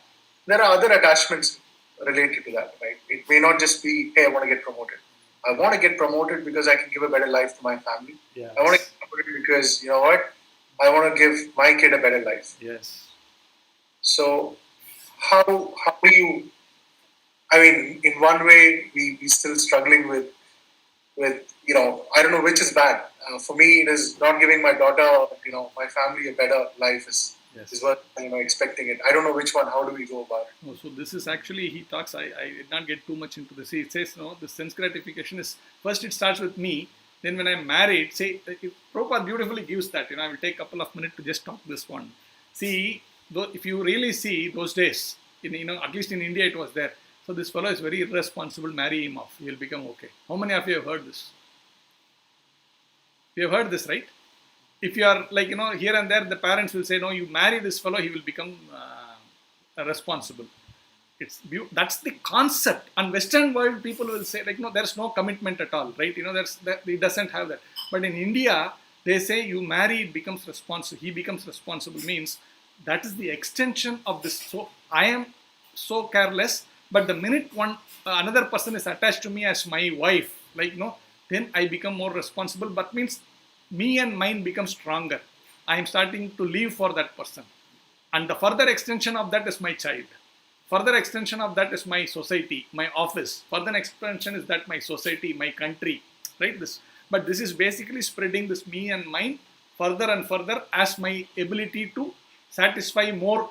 There are other attachments related to that, right? It may not just be, hey, I want to get promoted. I want to get promoted because I can give a better life to my family. Yes. I want to get promoted because, you know what? I want to give my kid a better life. Yes. So, how do you, I mean, in one way, we still struggling with, I don't know which is bad. For me, it is not giving my daughter, my family a better life is what, expecting it. I don't know which one. How do we go about it? Oh, so this is actually, he talks, I did not get too much into this. He says, the sense gratification is, first it starts with me. Then when I'm married, say, Prabhupada beautifully gives that, I will take a couple of minutes to just talk this one. See, if you really see those days, at least in India it was there. So this fellow is very irresponsible, marry him off, he will become okay. How many of you have heard this? You have heard this, right? If you are here and there, the parents will say, no, you marry this fellow, he will become responsible. That's the concept. And Western world people will say, there's no commitment at all, right? It doesn't have that. But in India, they say you marry, it becomes responsible. He becomes responsible means that is the extension of this. So I am so careless, but the minute another person is attached to me as my wife, then I become more responsible. But means me and mine become stronger. I am starting to live for that person. And the further extension of that is my child. Further extension of that is my society, my office. Further expansion is that my society, my country, right? But this is basically spreading this me and mine further and further as my ability to satisfy more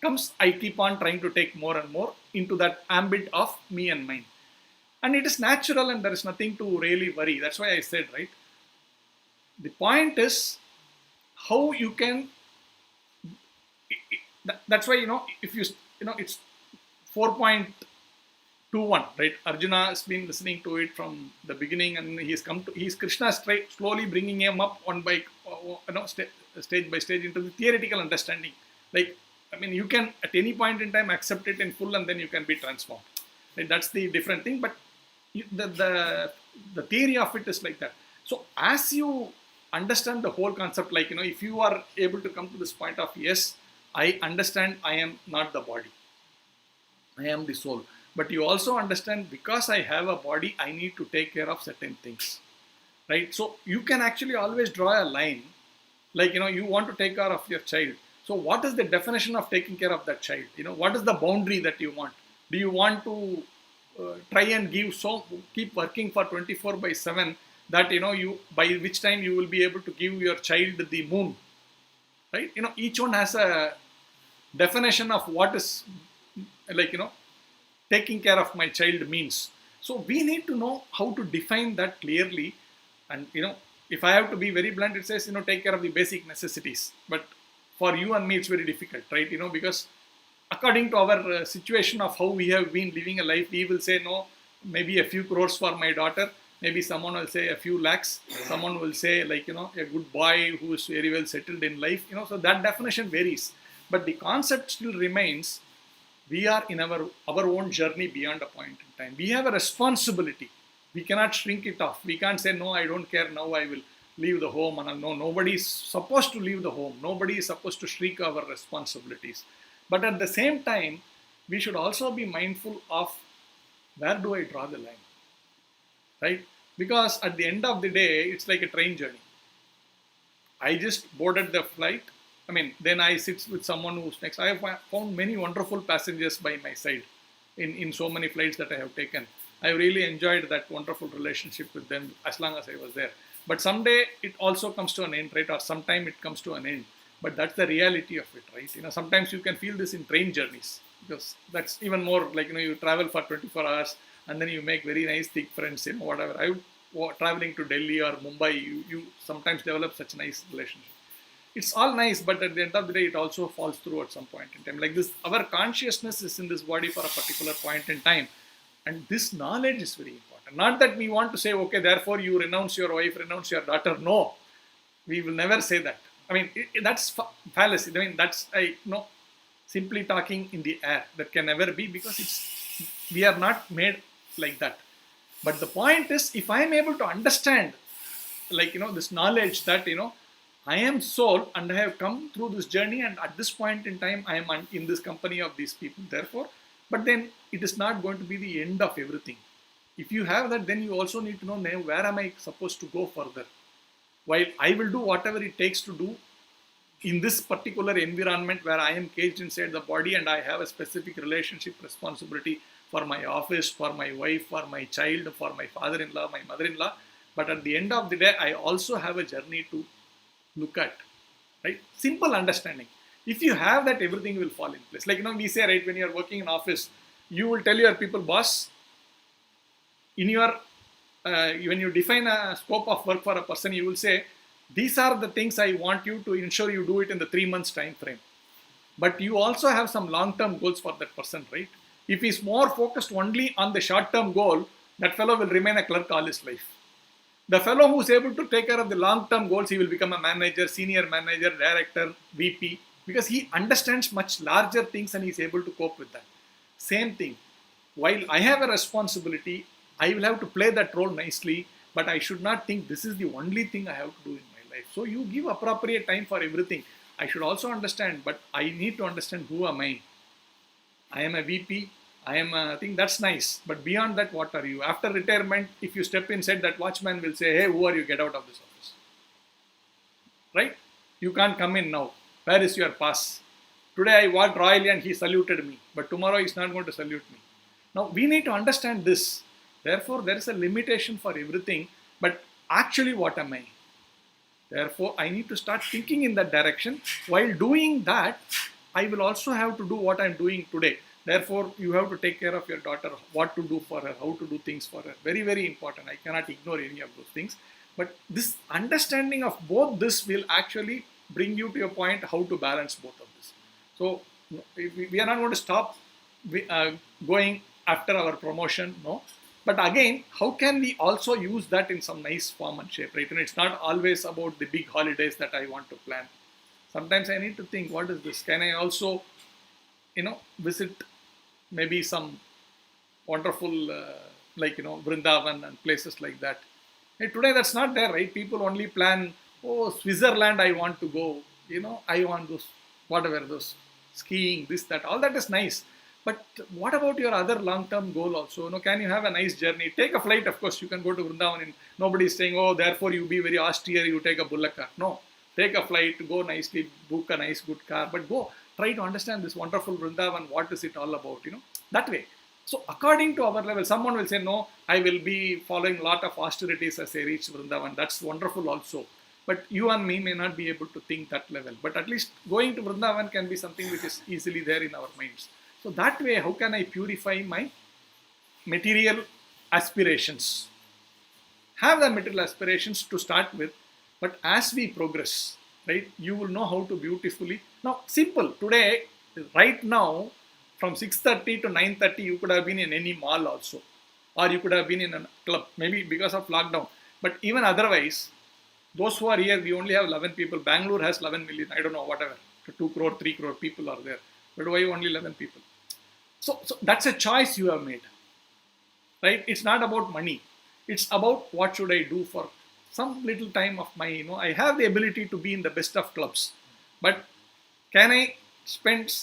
comes. I keep on trying to take more and more into that ambit of me and mine. And it is natural and there is nothing to really worry. That's why I said, right? The point is how you can, that's why, if it's 4.21, right? Arjuna has been listening to it from the beginning and he's Krishna slowly bringing him up stage by stage into the theoretical understanding. Like, you can at any point in time accept it in full and then you can be transformed. Right? That's the different thing, but the theory of it is like that. So as you understand the whole concept, like, if you are able to come to this point of, yes, I understand I am not the body, I am the soul. But you also understand because I have a body, I need to take care of certain things, right? So you can actually always draw a line, like, you want to take care of your child. So what is the definition of taking care of that child? What is the boundary that you want? Do you want to try and keep working for 24/7 that, you, by which time you will be able to give your child the moon, right? Each one has a definition of what is, like, taking care of my child means. So we need to know how to define that clearly. And, if I have to be very blunt, it says, take care of the basic necessities. But for you and me, it's very difficult, right? Because according to our situation of how we have been living a life, we will say, no, maybe a few crores for my daughter. Maybe someone will say a few lakhs. Someone will say, like, a good boy who is very well settled in life. So that definition varies. But the concept still remains. We are in our own journey beyond a point in time. We have a responsibility. We cannot shrink it off. We can't say, no, I don't care, now I will leave the home. And no, nobody is supposed to leave the home. Nobody is supposed to shrink our responsibilities. But at the same time, we should also be mindful of where do I draw the line, right? Because at the end of the day, it's like a train journey. I just boarded the flight. Then I sit with someone who's next. I have found many wonderful passengers by my side in so many flights that I have taken. I really enjoyed that wonderful relationship with them as long as I was there. But someday it also comes to an end, right? Or sometime it comes to an end. But that's the reality of it, right? Sometimes you can feel this in train journeys, because that's even more like, you travel for 24 hours and then you make very nice, thick friends, whatever. Traveling to Delhi or Mumbai, you sometimes develop such a nice relationship. It's all nice, but at the end of the day, it also falls through at some point in time. Like this, our consciousness is in this body for a particular point in time. And this knowledge is very important. Not that we want to say, okay, therefore you renounce your wife, renounce your daughter. No, we will never say that. That's fallacy. That's simply talking in the air. That can never be, because we are not made like that. But the point is, if I am able to understand, like, this knowledge that, I am soul and I have come through this journey, and at this point in time, I am in this company of these people. Therefore, but then it is not going to be the end of everything. If you have that, then you also need to know, where am I supposed to go further? While I will do whatever it takes to do in this particular environment where I am caged inside the body and I have a specific relationship responsibility for my office, for my wife, for my child, for my father-in-law, my mother-in-law. But at the end of the day, I also have a journey to look at, right? Simple understanding. If you have that, everything will fall in place. Like, we say, right, when you're working in office, you will tell your people, boss, when you define a scope of work for a person, you will say, these are the things I want you to ensure you do it in the 3 months time frame. But you also have some long-term goals for that person, right? If he's more focused only on the short-term goal, that fellow will remain a clerk all his life. The fellow who is able to take care of the long-term goals, he will become a manager, senior manager, director, VP, because he understands much larger things and he is able to cope with that. Same thing. While I have a responsibility, I will have to play that role nicely, but I should not think this is the only thing I have to do in my life. So you give appropriate time for everything. I should also understand, but I need to understand, who am I? I am a VP, I think that's nice. But beyond that, what are you? After retirement, if you step inside, that watchman will say, hey, who are you? Get out of this office. Right? You can't come in now. Where is your pass? Today I walked royally and he saluted me. But tomorrow he's not going to salute me. Now, we need to understand this. Therefore, there is a limitation for everything. But actually, what am I? Therefore, I need to start thinking in that direction. While doing that, I will also have to do what I'm doing today. Therefore, you have to take care of your daughter, what to do for her, how to do things for her. Very, very important. I cannot ignore any of those things. But this understanding of both this will actually bring you to a point how to balance both of this. So, we are not going to stop going after our promotion, no. But again, how can we also use that in some nice form and shape, right? And it's not always about the big holidays that I want to plan. Sometimes I need to think, what is this? Can I also, visit maybe some wonderful, Vrindavan and places like that. Hey, today that's not there, right? People only plan, oh, Switzerland, I want to go. I want those, whatever, those skiing, this, that, all that is nice. But what about your other long-term goal also? Can you have a nice journey? Take a flight, of course. You can go to Vrindavan and nobody is saying, oh, therefore you be very austere, you take a bullock car. No, take a flight, go nicely, book a nice good car, but go try to understand this wonderful Vrindavan, what is it all about, that way. So according to our level, someone will say, no, I will be following a lot of austerities as I reach Vrindavan. That's wonderful also. But you and me may not be able to think that level. But at least going to Vrindavan can be something which is easily there in our minds. So that way, how can I purify my material aspirations? Have the material aspirations to start with, but as we progress, right, you will know how to beautifully. Now, simple. Today, right now, from 6:30 to 9:30, you could have been in any mall also. Or you could have been in a club, maybe because of lockdown. But even otherwise, those who are here, we only have 11 people. Bangalore has 11 million, I don't know, whatever. 2 crore, 3 crore people are there. But why only 11 people? So that's a choice you have made, right? It's not about money. It's about what should I do for some little time of my, I have the ability to be in the best of clubs, but can I spend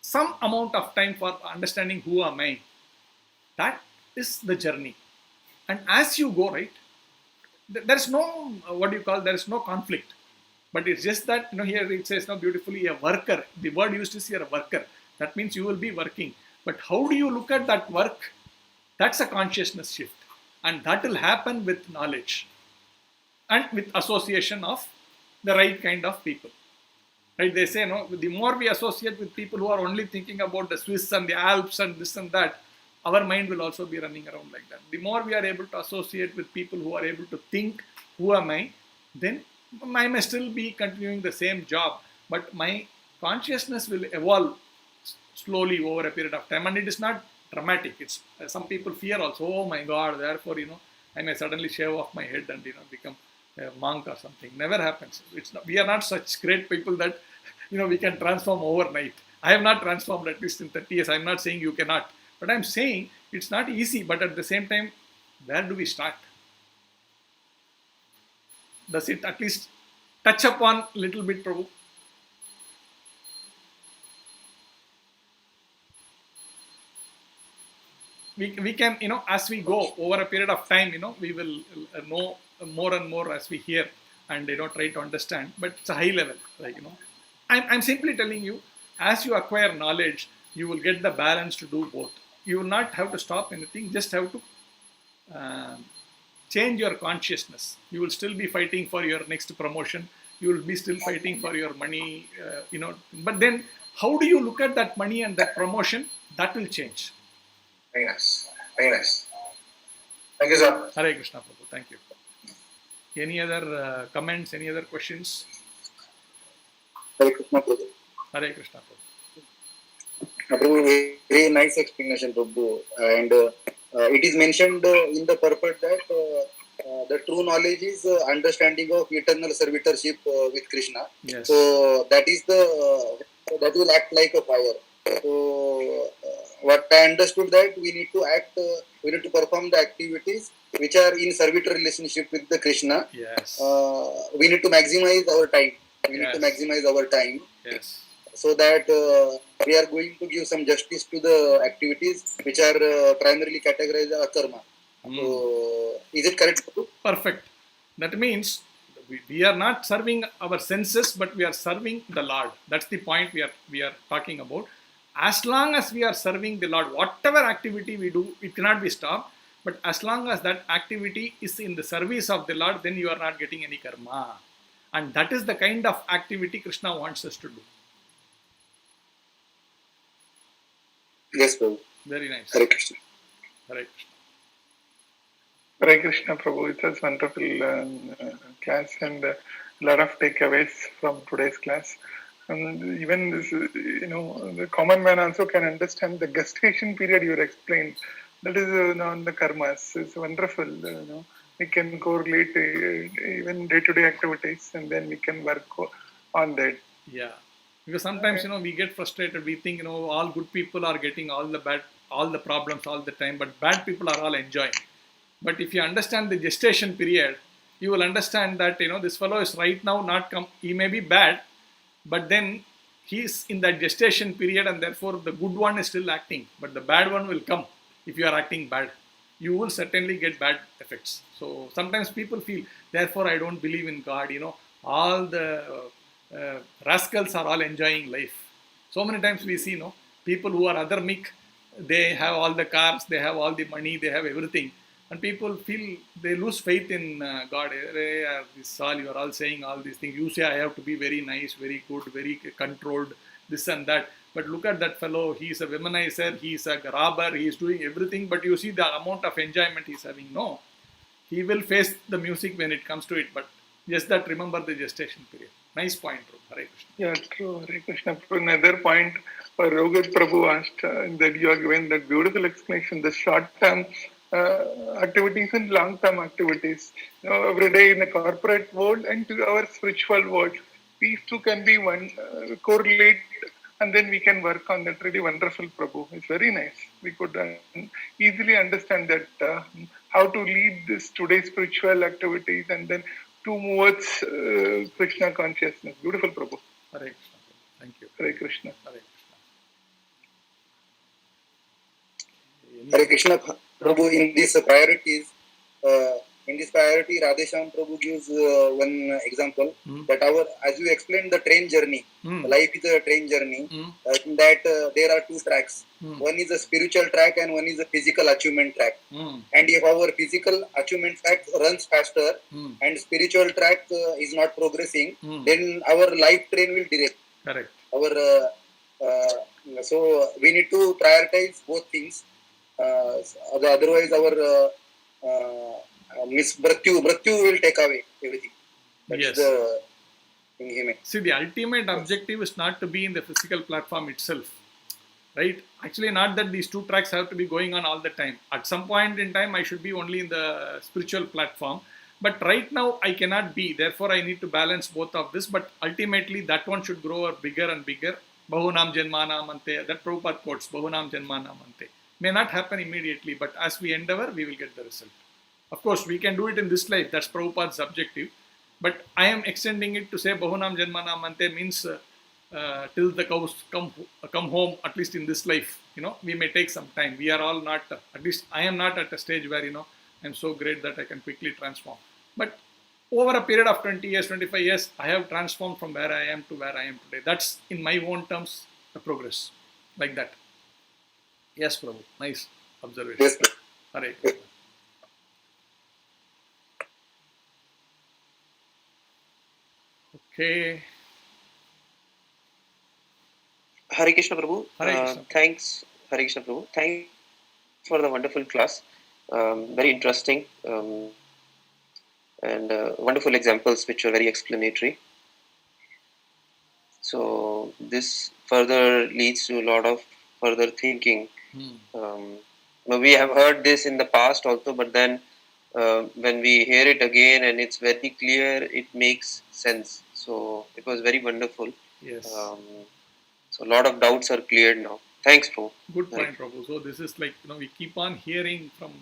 some amount of time for understanding who am I? That is the journey. And as you go, right, there's no, there is no conflict. But it's just that, here it says now beautifully, a worker. The word used is here, a worker. That means you will be working. But how do you look at that work? That's a consciousness shift. And that will happen with knowledge and with association of the right kind of people. Right? They say, the more we associate with people who are only thinking about the Swiss and the Alps and this and that, our mind will also be running around like that. The more we are able to associate with people who are able to think, who am I, then I may still be continuing the same job, but my consciousness will evolve slowly over a period of time, and it is not dramatic. It's some people fear also. Oh my God! Therefore, I may suddenly shave off my head and become a monk or something. Never happens. We are not such great people that we can transform overnight. I have not transformed at least in 30 years. I'm not saying you cannot, but I'm saying it's not easy. But at the same time, where do we start? Does it at least touch upon little bit, Prabhu? We can, as we go over a period of time, we will know more and more as we hear and, try to understand. But it's a high level, I'm simply telling you, as you acquire knowledge, you will get the balance to do both. You will not have to stop anything, just have to change your consciousness. You will still be fighting for your next promotion. You will be still fighting for your money, But then, how do you look at that money and that promotion? That will change. Very nice. Very nice. Thank you, sir. Hare Krishna, Prabhu. Thank you. Any other comments? Any other questions? Hare Krishna, Prabhu. Hare Krishna, Prabhu. Prabhu, very nice explanation, Prabhu. And it is mentioned in the purport that the true knowledge is understanding of eternal servitorship with Krishna. Yes. So that is that will act like a fire. So what I understood that we need to act, we need to perform the activities which are in servitor relationship with the Krishna. Yes. We need to maximize our time. We need Yes. to maximize our time. Yes. so that we are going to give some justice to the activities which are primarily categorized as akarma. So, is it correct? Perfect. That means we are not serving our senses, but we are serving the Lord. That's the point we are talking about. As long as we are serving the Lord, whatever activity we do, it cannot be stopped. But as long as that activity is in the service of the Lord, then you are not getting any karma. And that is the kind of activity Krishna wants us to do. Yes, Prabhu. Very nice. Hare Krishna. Hare Krishna. Hare Krishna, Prabhu. It was wonderful class and a lot of takeaways from today's class. And even this, the common man also can understand the gestation period you explained. That is on the karmas. It's wonderful. We can correlate even day-to-day activities, and then we can work on that. Yeah, because sometimes we get frustrated. We think all good people are getting all the problems all the time, but bad people are all enjoying. But if you understand the gestation period, you will understand that this fellow is right now not he may be bad, but then he is in that gestation period, and therefore the good one is still acting, but the bad one will come if you are acting bad. You will certainly get bad effects. So sometimes people feel, therefore I don't believe in God. All the rascals are all enjoying life. So many times we see people who are adharmic, they have all the cars, they have all the money, they have everything. And people feel they lose faith in God. This all you are all saying all these things. You say I have to be very nice, very good, very controlled, this and that. But look at that fellow. He is a womanizer. He is a robber. He is doing everything. But you see the amount of enjoyment he is having. No, he will face the music when it comes to it. But just that, remember the gestation period. Nice point, Hare Krishna. Yeah, true. Hare Krishna. Another point, Rogat Prabhu asked that you are given that beautiful explanation. The short-term activities and long-term activities. Every day in the corporate world and to our spiritual world, these two can be one correlate, and then we can work on that. Really wonderful, Prabhu. It's very nice. We could easily understand that how to lead this today's spiritual activities and then to move towards Krishna consciousness. Beautiful, Prabhu. Hare Krishna. Thank you. Hare Krishna. Hare Krishna. Hare Krishna, Prabhu. In these priorities, Radhesham Prabhu gives one example that as you explained, the train journey, life is a train journey. In that there are two tracks. One is a spiritual track and one is a physical achievement track. And if our physical achievement track runs faster and spiritual track is not progressing, then our life train will direct. Correct. So we need to prioritize both things. Otherwise, our Mrityu will take away everything. Yes. See, the ultimate objective is not to be in the physical platform itself, right? Actually, not that these two tracks have to be going on all the time. At some point in time, I should be only in the spiritual platform. But right now, I cannot be. Therefore, I need to balance both of this. But ultimately, that one should grow bigger and bigger. Bahunam Janmanam Ante. That Prabhupada quotes, Bahunam Janmanam Ante. May not happen immediately, but as we endeavor, we will get the result. Of course, we can do it in this life. That's Prabhupada's objective. But I am extending it to say Bahunam Janmanam Ante means till the cows come home, at least in this life. We may take some time. We are all not, at least I am not at a stage where, I'm so great that I can quickly transform. But over a period of 20 years, 25 years, I have transformed from where I am to where I am today. That's, in my own terms, a progress. Like that. Yes, Prabhu. Nice observation. Yes, Hare Krishna. Okay. Hare Krishna, Prabhu. Hare Krishna. Thanks, Hare Krishna, Prabhu. Thanks for the wonderful class. Very interesting and wonderful examples which are very explanatory. So this further leads to a lot of further thinking. We have heard this in the past also, but then when we hear it again and it's very clear, it makes sense. So it was very wonderful. Yes. So a lot of doubts are cleared now. Thanks, Prabhu. Good point, Prabhu. So this is like, we keep on hearing from,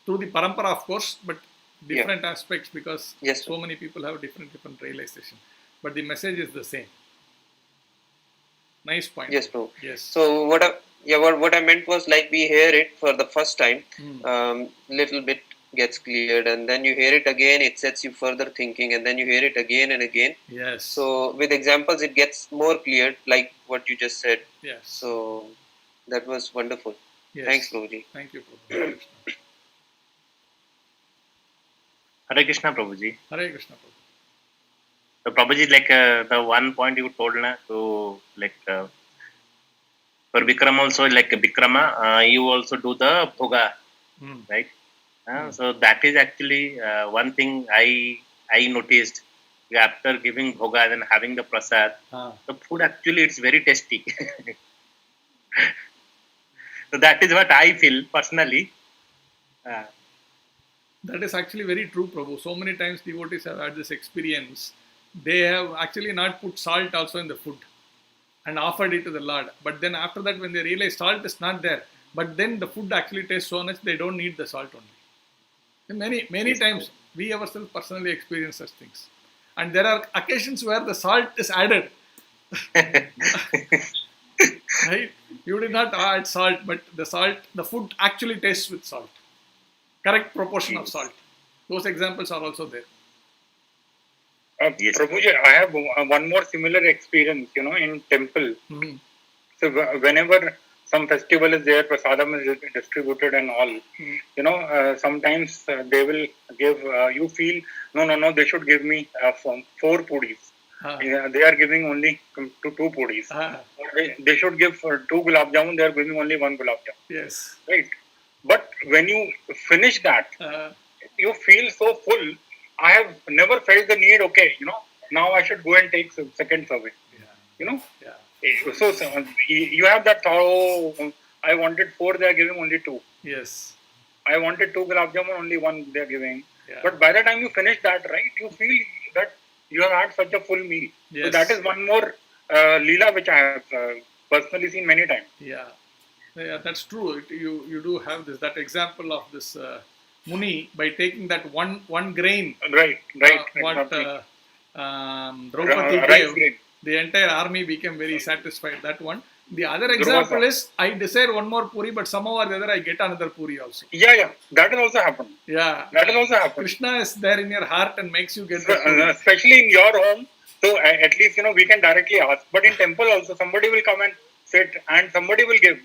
through the parampara, of course, but different aspects, because Yes, so many people have different realization. But the message is the same. Nice point. Yes, Prabhu. Yes. So what I meant was, like, we hear it for the first time, little bit gets cleared, and then you hear it again, it sets you further thinking, and then you hear it again and again. Yes. So with examples, it gets more cleared, like what you just said. Yes. So that was wonderful. Yes. Thanks, Prabhuji. Thank you, Prabhu. Hare Krishna. Hare Krishna, Prabhuji. Hare Krishna, Prabhu. So, Prabhuji, like the one point you told, na, so like for Bikram also, like Bikrama, you also do the bhoga, right? So that is actually one thing I noticed after giving bhoga and having the prasad. The food actually it's very tasty. So that is what I feel personally. That is actually very true, Prabhu. So many times devotees have had this experience. They have actually not put salt also in the food and offered it to the Lord. But then after that, when they realize salt is not there, but then the food actually tastes so much, they don't need the salt only. Many times we ourselves personally experience such things. And there are occasions where the salt is added. Right? You did not add salt, but the food actually tastes with salt. Correct proportion of salt. Those examples are also there. Yes. Prabhuji, I have one more similar experience, in temple. So whenever some festival is there, prasadam is distributed and all, sometimes they will give, you feel, no, they should give me 4 puris. They are giving only 2 puris. They should give 2 gulab jamun, they are giving only 1 gulab jamun. Yes. Right. But when you finish that, you feel so full. I have never felt the need, now I should go and take second serving. Yeah. So you have that thought, oh, I wanted 4, they are giving only 2. Yes. I wanted 2 gulab jamun, only 1 they are giving. Yeah. But by the time you finish that, right, you feel that you have had such a full meal. Yes. So that is one more leela which I have personally seen many times. Yeah, that's true. You do have that example of this Muni by taking that one grain. Right. What Draupadi rice gave, grain. the entire army became very satisfied. That one. The other example is I desire one more puri, but somehow or the other I get another puri also. Yeah. That will also happen. Yeah. That will also happen. Krishna is there in your heart and makes you get that puri. Especially in your home. So at least, we can directly ask. But in temple also, somebody will come and sit and somebody will give.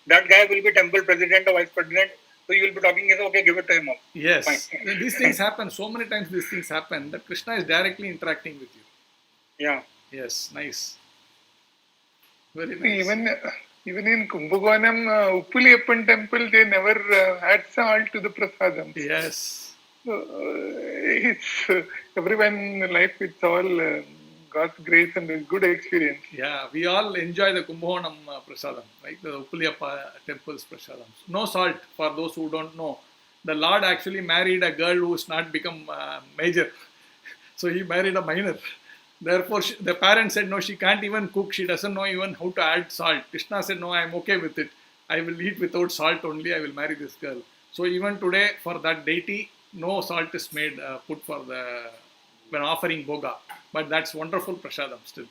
That guy will be temple president or vice president. So you will be talking, okay, give it to him. Yes. Fine. These things happen. So many times these things happen that Krishna is directly interacting with you. Yeah. Yes. Nice. Very nice. Even in Kumbhakonam, Uppuliyappan temple, they never add salt to the prasadam. Yes. It's everyone in life, it's all God's grace and a good experience. Yeah, we all enjoy the Kumbhakonam prasadam, right? The Uppuliyappa temple's prasadam. No salt, for those who don't know. The Lord actually married a girl who's not become major. So he married a minor. Therefore, the parents said, no, she can't even cook. She doesn't know even how to add salt. Krishna said, no, I'm okay with it. I will eat without salt only. I will marry this girl. So even today, for that deity, no salt is made, put for when offering bhoga. But that's wonderful prasadam still.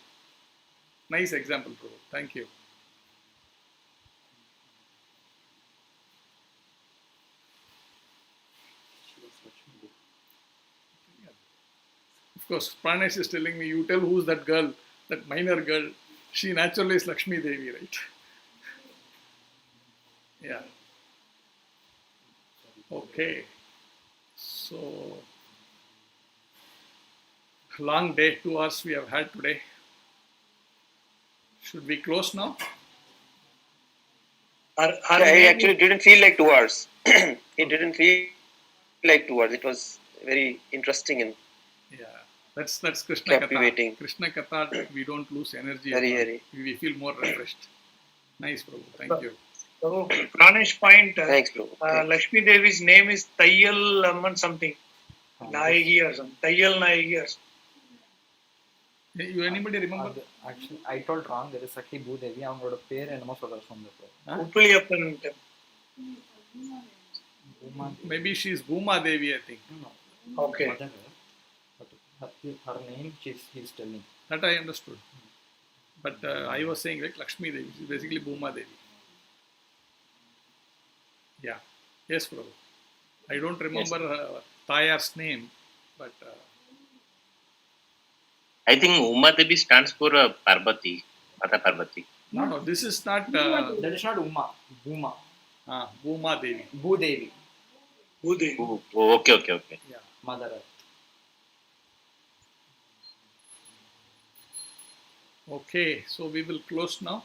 Nice example, Prabhu. Thank you. Of course, Pranesh is telling me, you tell who's that girl, that minor girl. She naturally is Lakshmi Devi, right? Yeah. Okay. So, long day, 2 hours we have had today. Should we close now? I actually didn't feel like 2 hours. It didn't feel like 2 hours. It was very interesting and that's Krishna captivating. Katha. Krishna Katha, we don't lose energy. Very. We feel more refreshed. Nice, Prabhu. Thank you. So, Pranesh point. Thanks, Prabhu. Lakshmi Devi's name is Tayyal Amman something. Nayagi or something. Tayyal Nayagi or something. You anybody remember? Actually, I told wrong. There is Sakhi Bhudevi. அவங்களோட பேர் என்னமோ சொல்றாரு சொந்த Uppuliyappan. Maybe she is Bhuma Devi, I think. Okay. But her name, he's telling. That I understood. But I was saying like Lakshmi Devi, which is basically Bhuma Devi. Yeah. Yes, Prabhu. I don't remember Tayar's name, but I think Uma Devi stands for Parvati, Mata Parvati. no, this is not That is not Uma. Bhuma. Bhuma Devi. Bhudevi. Bhudevi. Oh, okay. Yeah. Mother Earth. Okay, so we will close now.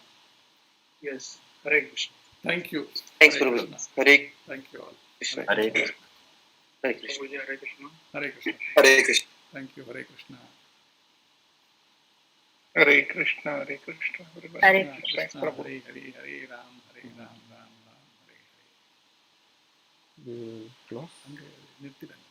Yes. Hare Krishna. Thank you. Thanks, Hare Prabhu. Krishna. Hare Thank you all. Krishna. Hare Krishna. Hare Krishna. Prabhuji, Hare Krishna. Hare Krishna. Hare Krishna. Thank you. Hare Krishna. Hare Krishna, Hare Krishna. Everybody. Hare Thanks, Krishna, Prabhu. Hare Hare, Hare Ram, Ram, Ram, Hare Hare. We close. Hare.